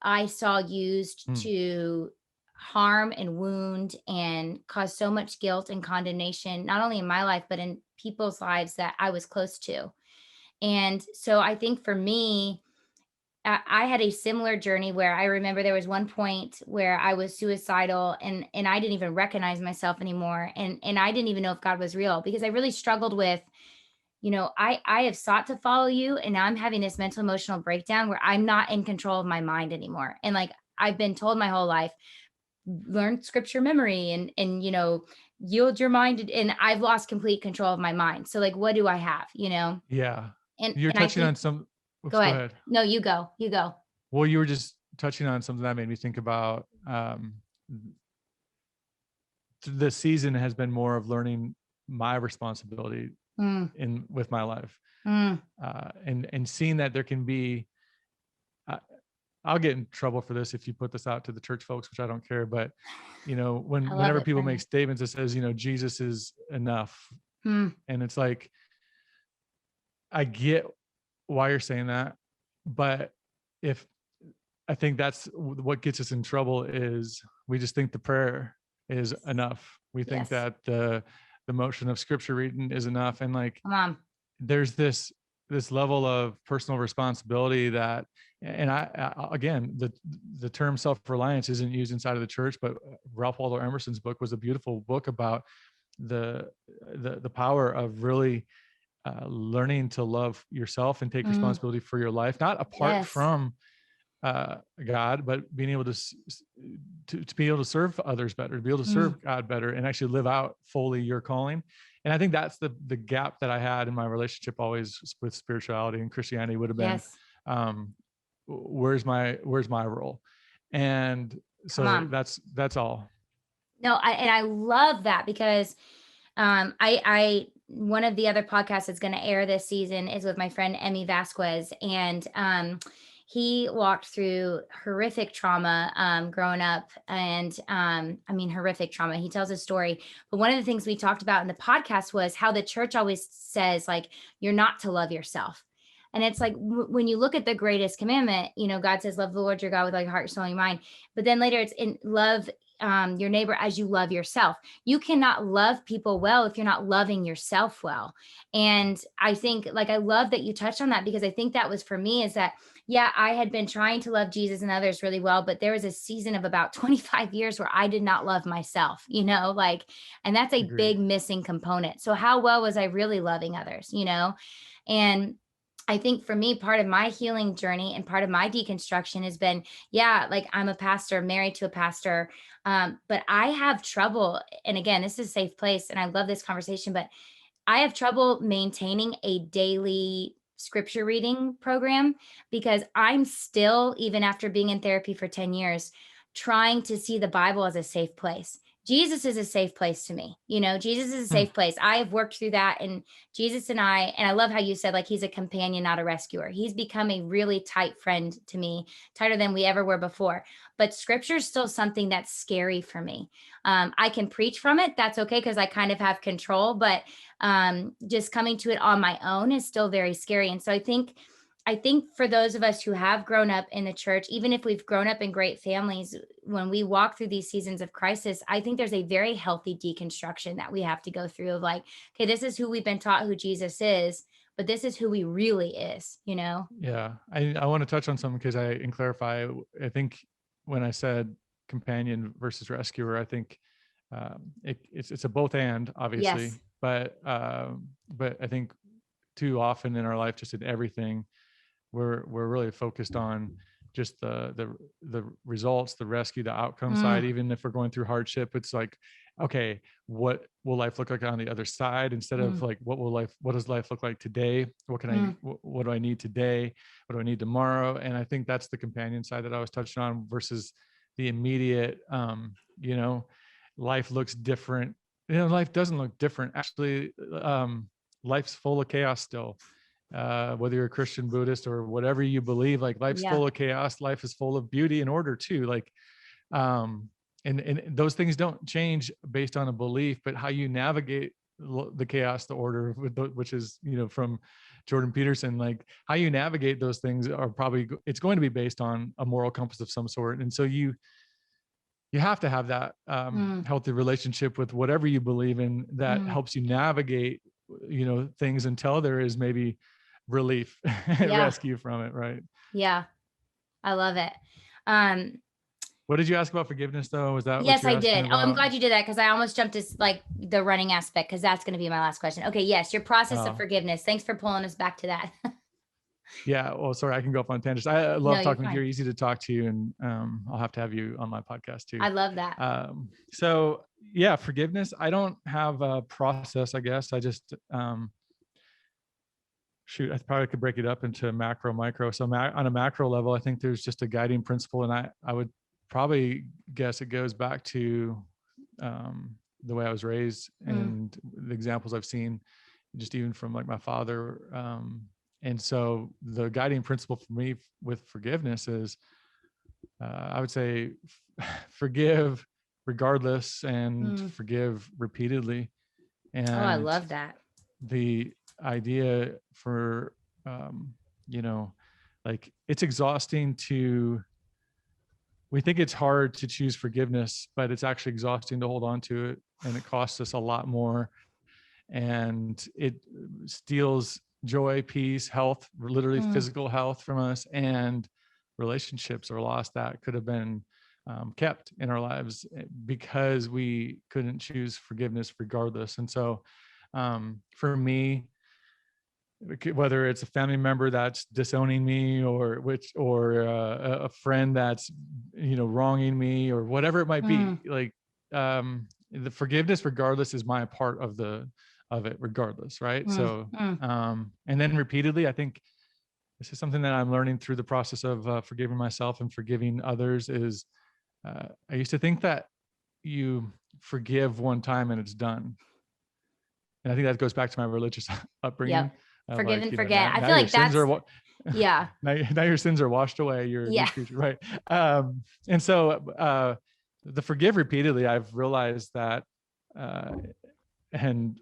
I saw used to harm and wound and cause so much guilt and condemnation, not only in my life, but in people's lives that I was close to. And so I think for me, I had a similar journey where I remember there was one point where I was suicidal and I didn't even recognize myself anymore. And I didn't even know if God was real, because I really struggled with, I have sought to follow you, and now I'm having this mental emotional breakdown where I'm not in control of my mind anymore. And like, I've been told my whole life, learn scripture memory and yield your mind. And I've lost complete control of my mind. So like, what do I have, Yeah. And you're touching on some, oops, go ahead. No, you go. Well, you were just touching on something that made me think about, the season has been more of learning my responsibility with my life, and seeing that there can be, I'll get in trouble for this if you put this out to the church folks, which I don't care, but whenever people make statements that says, Jesus is enough, and it's like, I get why you're saying that, but I think that's what gets us in trouble, is we just think the prayer is enough. We think that the motion of scripture reading is enough. And like, there's this level of personal responsibility that, and I again, the term self-reliance isn't used inside of the church, but Ralph Waldo Emerson's book was a beautiful book about the power of really learning to love yourself and take responsibility for your life, not apart from God, but being able to be able to serve others better, to be able to Mm. serve God better, and actually live out fully your calling. And I think that's the gap that I had in my relationship always with spirituality and Christianity would have been, Yes. um, where's my role? And Come so on. that's all. No, I love that because I one of the other podcasts that's going to air this season is with my friend Emmy Vasquez, and he walked through horrific trauma growing up, and I mean horrific trauma. He tells a story, but one of the things we talked about in the podcast was how the church always says like you're not to love yourself. And it's like when you look at the greatest commandment, you know, God says, love the Lord your God with all your heart, your soul, and your mind. But then later it's in love your neighbor as you love yourself. You cannot love people well if you're not loving yourself well. And I think, like, I love that you touched on that because I think that was for me is that, yeah, I had been trying to love Jesus and others really well, but there was a season of about 25 years where I did not love myself, you know, like, and that's a Agreed. big missing component. So, how well was I really loving others, you know? And I think for me, part of my healing journey and part of my deconstruction has been, yeah, like I'm a pastor, married to a pastor, but I have trouble. And again, this is a safe place, and I love this conversation, but I have trouble maintaining a daily scripture reading program because I'm still, even after being in therapy for 10 years, trying to see the Bible as a safe place. Jesus is a safe place to me. You know, Jesus is a Hmm. safe place. I have worked through that. And Jesus and I love how you said, like, he's a companion, not a rescuer. He's become a really tight friend to me, tighter than we ever were before. But scripture is still something that's scary for me. I can preach from it. That's okay because I kind of have control. But just coming to it on my own is still very scary. And so I think for those of us who have grown up in the church, even if we've grown up in great families, when we walk through these seasons of crisis, I think there's a very healthy deconstruction that we have to go through of like, okay, this is who we've been taught who Jesus is, but this is who he really is, you know? Yeah, I want to touch on something because and clarify. I think when I said companion versus rescuer, I think it's a both and obviously, Yes. but I think too often in our life, just in everything, we're really focused on just the results, the rescue, the outcome Mm, side. Even if we're going through hardship, it's like, okay, what will life look like on the other side, instead of mm, like what does life look like today? mm, What do I need today? What do I need tomorrow? And I think that's the companion side that I was touching on versus the immediate, you know, life looks different. You know, life doesn't look different actually. Life's full of chaos still, whether you're a Christian, Buddhist, or whatever you believe. Like, life's yeah. full of chaos, life is full of beauty and order too. Like, um and those things don't change based on a belief, but how you navigate the chaos, the order, which is, you know, from Jordan Peterson. Like, how you navigate those things are probably, it's going to be based on a moral compass of some sort. And so you have to have that Mm, healthy relationship with whatever you believe in that mm, helps you navigate, you know, things until there is maybe relief and yeah. rescue from it, right? Yeah. I love it. Um, What did you ask about forgiveness though? Was that what Yes, you're I asking did. Oh, I'm about? glad you did that because I almost jumped to like the running aspect because that's going to be my last question. Okay, yes, your process of Oh, forgiveness. Thanks for pulling us back to that. yeah. Well, sorry, I can go off on tangents. I No, love you're talking with you. fine. You're easy to talk to, and I'll have to have you on my podcast too. I love that. So yeah, forgiveness. I don't have a process, I guess. I just shoot, I probably could break it up into macro, micro. So on a macro level, I think there's just a guiding principle, and I would probably guess it goes back to the way I was raised Mm, and the examples I've seen, just even from like my father. And so the guiding principle for me with forgiveness is, I would say, forgive regardless and mm. forgive repeatedly. Oh, I And love that. the idea for, um, you know, like, it's exhausting to, we think it's hard to choose forgiveness, but it's actually exhausting to hold on to it, and it costs us a lot more, and it steals joy, peace, health, literally Mm, physical health from us, and relationships are lost that could have been kept in our lives, because we couldn't choose forgiveness regardless. And so, for me, whether it's a family member that's disowning me or a friend that's, wronging me or whatever it might be. Like, the forgiveness regardless is my part of it regardless. Right. So, and then repeatedly, I think this is something that I'm learning through the process of forgiving myself and forgiving others is, I used to think that you forgive one time and it's done. And I think that goes back to my religious upbringing. Yep. Forgive Like, and forget. I now feel your like sins that's, are yeah. now your sins are washed away. You're a new Yeah. creature, right? And so the forgive repeatedly, I've realized that, and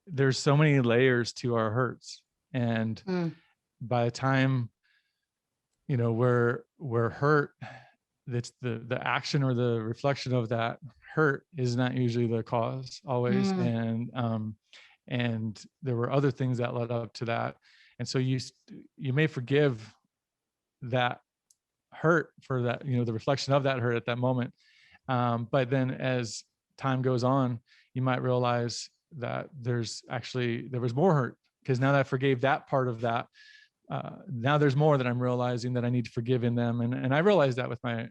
there's so many layers to our hurts, and by the time we're hurt, that's the action or the reflection of that hurt is not usually the cause always. And there were other things that led up to that. And so you may forgive that hurt for that, the reflection of that hurt at that moment. But then as time goes on, you might realize that there was more hurt, because now that I forgave that part of that, now there's more that I'm realizing that I need to forgive in them. And I realized that with my,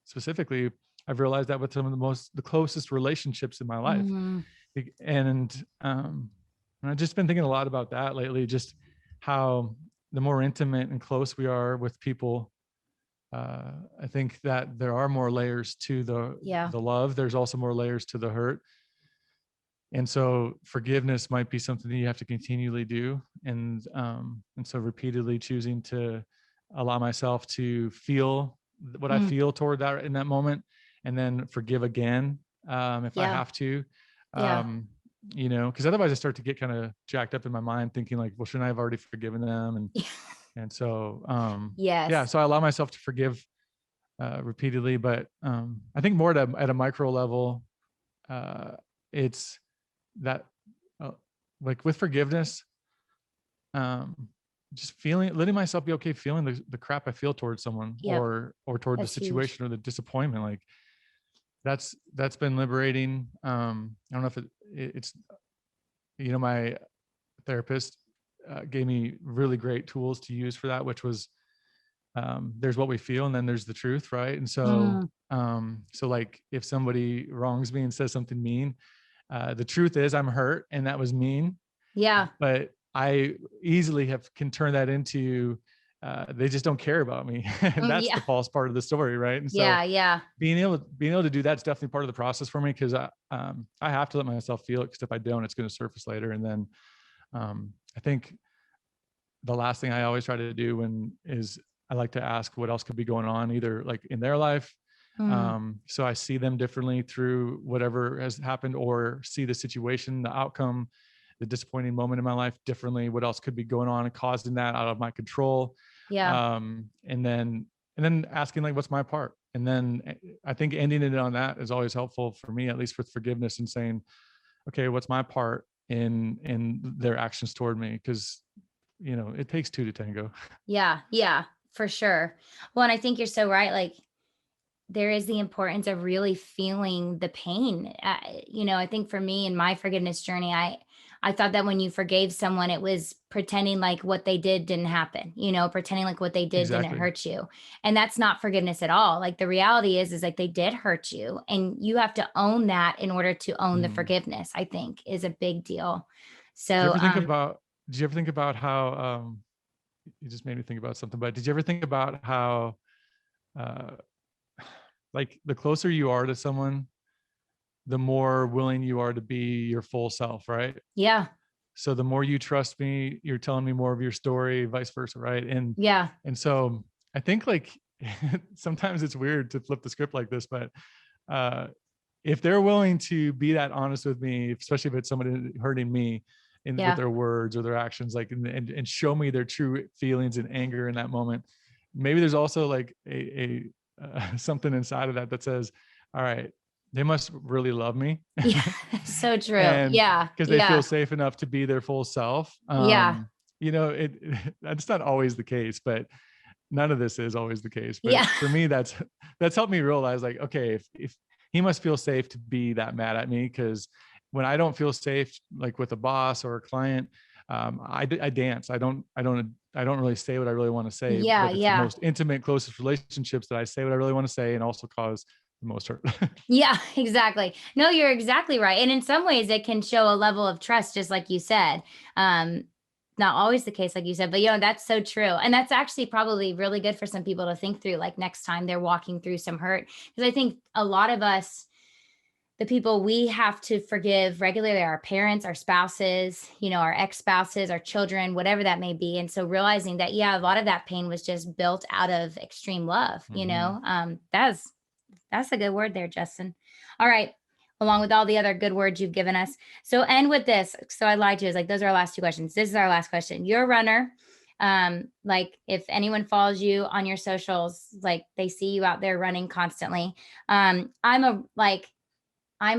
specifically, I've realized that with some of the closest relationships in my life. And I've just been thinking a lot about that lately, just how the more intimate and close we are with people, I think that there are more layers to the love. There's also more layers to the hurt. And so forgiveness might be something that you have to continually do. And so repeatedly choosing to allow myself to feel what I feel toward that in that moment, and then forgive again, if I have to, because otherwise I start to get kind of jacked up in my mind thinking like, well, shouldn't I have already forgiven them? And so, so I allow myself to forgive repeatedly, but I think more at a micro level, it's that like with forgiveness, just letting myself be okay feeling the crap I feel towards someone, or toward the situation or the disappointment. Like that's been liberating. I don't know if it's my therapist gave me really great tools to use for that, which was, there's what we feel and then there's the truth, right? And so so like if somebody wrongs me and says something mean, the truth is I'm hurt and that was mean. But I easily can turn that into, they just don't care about me. And that's the false part of the story, right? And so being able to do that's definitely part of the process for me, because I have to let myself feel it, because if I don't, it's going to surface later. And then I think the last thing I always try to do is I like to ask what else could be going on, either like in their life, so I see them differently through whatever has happened, or see the situation, the outcome, the disappointing moment in my life differently. What else could be going on and causing that out of my control? And then asking like, what's my part? And then I think ending it on that is always helpful for me, at least with forgiveness, and saying, okay, what's my part in their actions toward me? Because it takes two to tango. Yeah, for sure. Well, and I think you're so right. Like, there is the importance of really feeling the pain. I think for me in my forgiveness journey, I thought that when you forgave someone, it was pretending like what they did didn't happen, pretending like what they did didn't hurt you. And that's not forgiveness at all. Like the reality is like they did hurt you, and you have to own that in order to own the forgiveness, I think is a big deal. So did you ever think about how, you just made me think about something, but did you ever think about how, like the closer you are to someone, the more willing you are to be your full self, right? Yeah. So the more you trust me, you're telling me more of your story, vice versa, right? And so I think like sometimes it's weird to flip the script like this, but if they're willing to be that honest with me, especially if it's somebody hurting me with their words or their actions, like and show me their true feelings and anger in that moment, maybe there's also like a something inside of that says, all right, they must really love me. So true. And because they feel safe enough to be their full self. That's not always the case, but none of this is always the case. But for me, that's helped me realize like, okay, if he must feel safe to be that mad at me, because when I don't feel safe, like with a boss or a client, I dance. I don't really say what I really want to say, Yeah. but it's the Yeah. most intimate, closest relationships that I say what I really want to say and also cause the most hurt. Yeah, exactly. No, you're exactly right. And in some ways it can show a level of trust, just like you said. Um, Not always the case, like you said, but that's so true. And that's actually probably really good for some people to think through, like next time they're walking through some hurt. Because I think a lot of us, the people we have to forgive regularly, our parents, our spouses, our ex-spouses, our children, whatever that may be. And so realizing that, yeah, a lot of that pain was just built out of extreme love, Mhm. that's a good word there, Justin. All right. Along with all the other good words you've given us. So end with this. So I lied to you. It's like, those are our last two questions. This is our last question. You're a runner. Like if anyone follows you on your socials, like they see you out there running constantly. I'm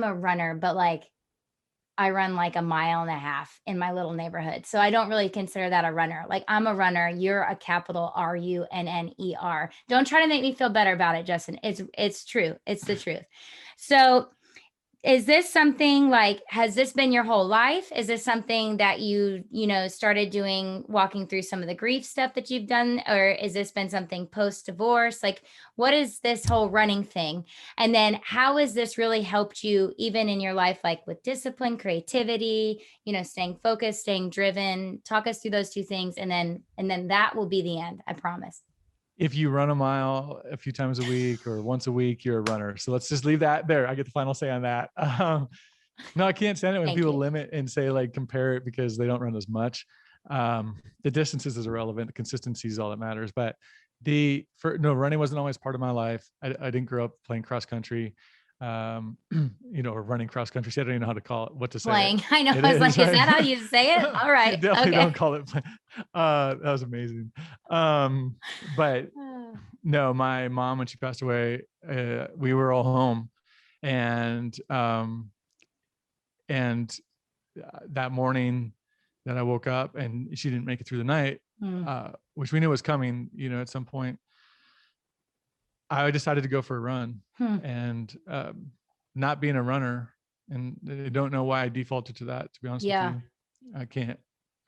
a runner, but like I run like a mile and a half in my little neighborhood. So I don't really consider that a runner. Like I'm a runner. You're a capital RUNNER. Don't try to make me feel better about it, Justin. It's true. It's the truth. So is this something like, has this been your whole life? Is this something that started doing, walking through some of the grief stuff that you've done? Or is this been something post divorce? Like, what is this whole running thing? And then how has this really helped you even in your life, like with discipline, creativity, staying focused, staying driven? Talk us through those two things. And then that will be the end. I promise. If you run a mile a few times a week or once a week, you're a runner. So let's just leave that there. I get the final say on that. No, I can't stand it when Thank people you. limit and say like compare it because they don't run as much. The distances is irrelevant. The consistency is all that matters. But running wasn't always part of my life. I didn't grow up playing cross country, or running cross country. So I don't even know how to call it, what to say it. Playing. I know. It I was is like, is right. that how you say it? All You right. definitely Okay. don't call it play. That was amazing. But no, my mom, when she passed away, we were all home, and and that morning that I woke up and she didn't make it through the night, Mm. which we knew was coming, at some point, I decided to go for a run. Hmm. And not being a runner, and I don't know why I defaulted to that, to be honest with Yeah.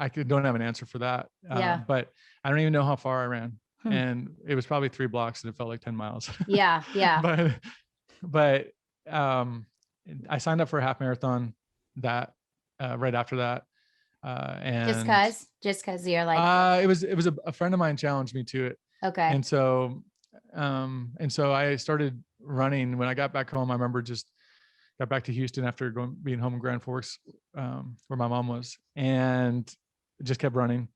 you. Don't have an answer for that. Yeah. But I don't even know how far I ran. Hmm. And it was probably 3 blocks and it felt like 10 miles. Yeah. Yeah. but um, I signed up for a half marathon that right after that. And Just cause you're like, it was a friend of mine challenged me to it. okay. And so I started running. When I got back home, I remember just got back to Houston after being home in Grand Forks, where my mom was, and just kept running.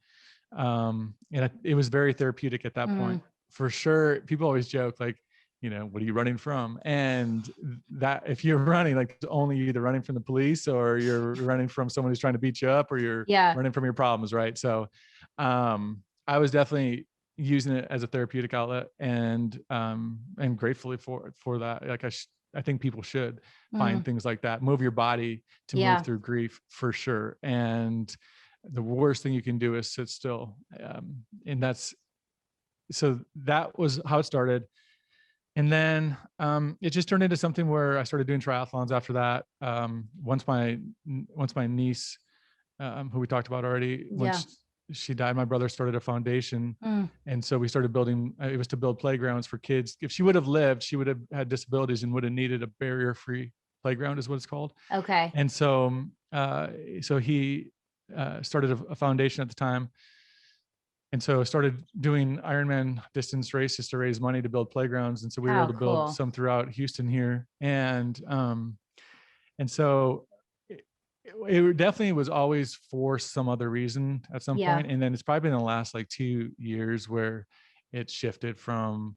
And it was very therapeutic at that point. Mm. For sure, people always joke like, what are you running from? And that if you're running, like only either running from the police or you're running from someone who's trying to beat you up or you're Yeah. running from your problems, right? So I was definitely using it as a therapeutic outlet, and gratefully for that. Like I think people should find Mm. things like that. Move your body to move Yeah. through grief, for sure. And the worst thing you can do is sit still. And that was how it started. And then it just turned into something where I started doing triathlons after that. Once my niece, who we talked about already, Yeah. once she died, my brother started a foundation. Mm. And so we started building, it was to build playgrounds for kids. If she would have lived, she would have had disabilities and would have needed a barrier-free playground, is what it's called. Okay. And so he started a foundation at the time. And so I started doing Ironman distance races to raise money to build playgrounds. And so we were How able to build cool. some throughout Houston here. And so it definitely was always for some other reason at some Yeah. point. And then it's probably been the last like 2 years where it shifted from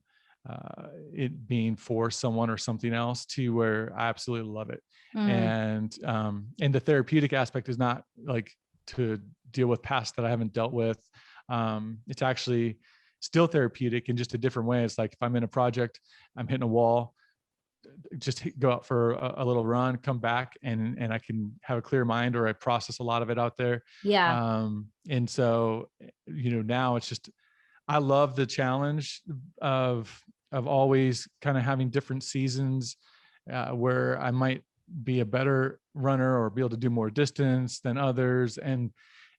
it being for someone or something else to where I absolutely love it. Mm. And the therapeutic aspect is not like to deal with past that I haven't dealt with. It's actually still therapeutic in just a different way. It's like if I'm in a project, I'm hitting a wall, just go out for a little run, come back, and I can have a clear mind, or I process a lot of it out there. Yeah. And so, now it's just, I love the challenge of always kind of having different seasons where I might be a better runner or be able to do more distance than others. And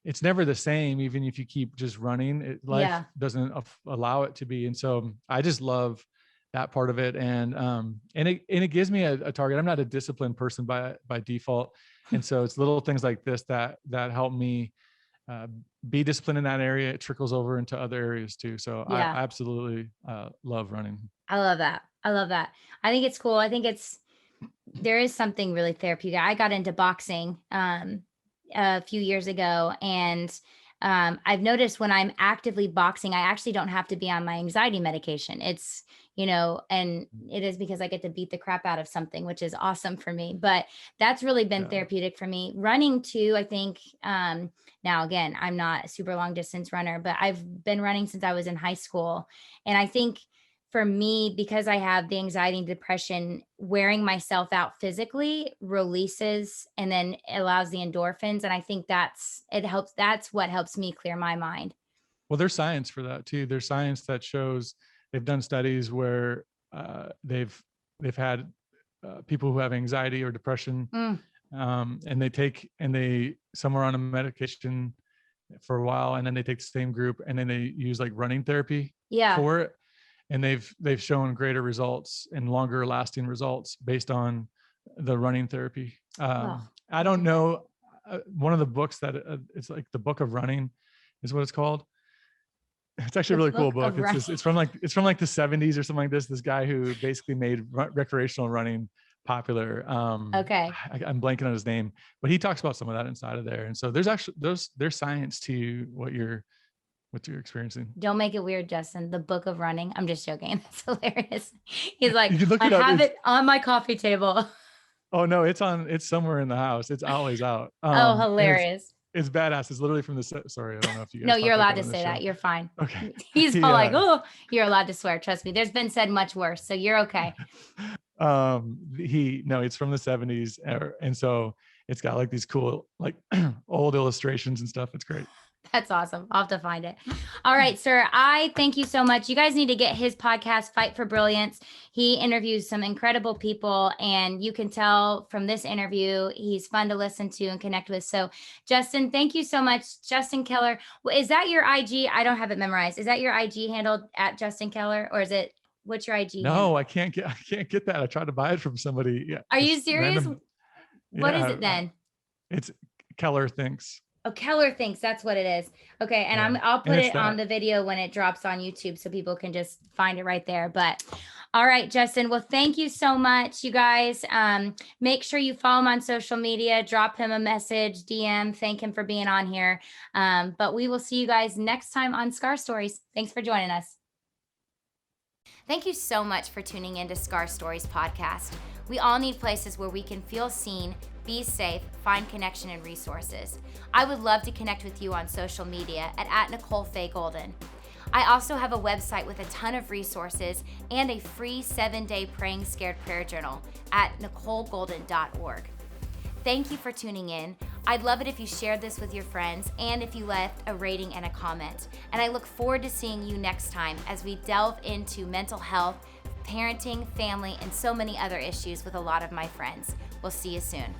it's never the same, even if you keep just running. Life doesn't allow it to be. And so I just love that part of it. And it gives me a target. I'm not a disciplined person by default. And so it's little things like this that help me be disciplined in that area. It trickles over into other areas too. So I absolutely love running. I love that. I think it's cool. I think there is something really therapeutic. I got into boxing a few years ago, and I've noticed when I'm actively boxing, I actually don't have to be on my anxiety medication. It's, and it is because I get to beat the crap out of something, which is awesome for me. But that's really been therapeutic for me. Running too, I think. Now, again, I'm not a super long distance runner, but I've been running since I was in high school. And I think for me, because I have the anxiety and depression, wearing myself out physically releases and then allows the endorphins. And I think that's what helps me clear my mind. Well, there's science for that too. There's science that shows, they've done studies where they've had people who have anxiety or depression, and some are on a medication for a while, and then they take the same group, and then they use like running therapy for it. And they've shown greater results and longer lasting results based on the running therapy. I don't know. One of the books that it's like the Book of Running is what it's called. It's actually a really cool book. It's from like the 70s or something like this. This guy who basically made recreational running popular. I'm blanking on his name, but he talks about some of that inside of there. And so there's science to what you're experiencing. Don't make it weird, Justin. The Book of Running. I'm just joking. That's hilarious. He's like, I have it on my coffee table. Oh no, it's somewhere in the house. It's always out. Oh, hilarious. It's badass. It's literally from sorry, I don't know if you guys. No, you're allowed to say that. You're fine. Okay. He's all like, oh, you're allowed to swear. Trust me. There's been said much worse. So you're okay. It's from the 70s. And so it's got like these cool, like old illustrations and stuff. It's great. That's awesome. I'll have to find it. All right, sir. I thank you so much. You guys need to get his podcast, Fight for Brilliance. He interviews some incredible people, and you can tell from this interview, he's fun to listen to and connect with. So Justin, thank you so much. Justin Keller. Is that your IG? I don't have it memorized. Is that your IG handle at Justin Keller, or what's your IG? No, handle? I can't get that. I tried to buy it from somebody. Yeah. Are you serious? What is it then? It's Keller Thinks. Oh, Keller Thinks, that's what it is. Okay. And I'll put it on the video when it drops on YouTube so people can just find it right there. But all right, Justin. Well, thank you so much, you guys. Make sure you follow him on social media, drop him a message, DM, thank him for being on here. But we will see you guys next time on Scar Stories. Thanks for joining us. Thank you so much for tuning into Scar Stories podcast. We all need places where we can feel seen, be safe, find connection and resources. I would love to connect with you on social media at Nicole Faye Golden. I also have a website with a ton of resources and a free 7-day Praying Scared prayer journal at NicoleGolden.org. Thank you for tuning in. I'd love it if you shared this with your friends and if you left a rating and a comment. And I look forward to seeing you next time as we delve into mental health, parenting, family, and so many other issues with a lot of my friends. We'll see you soon.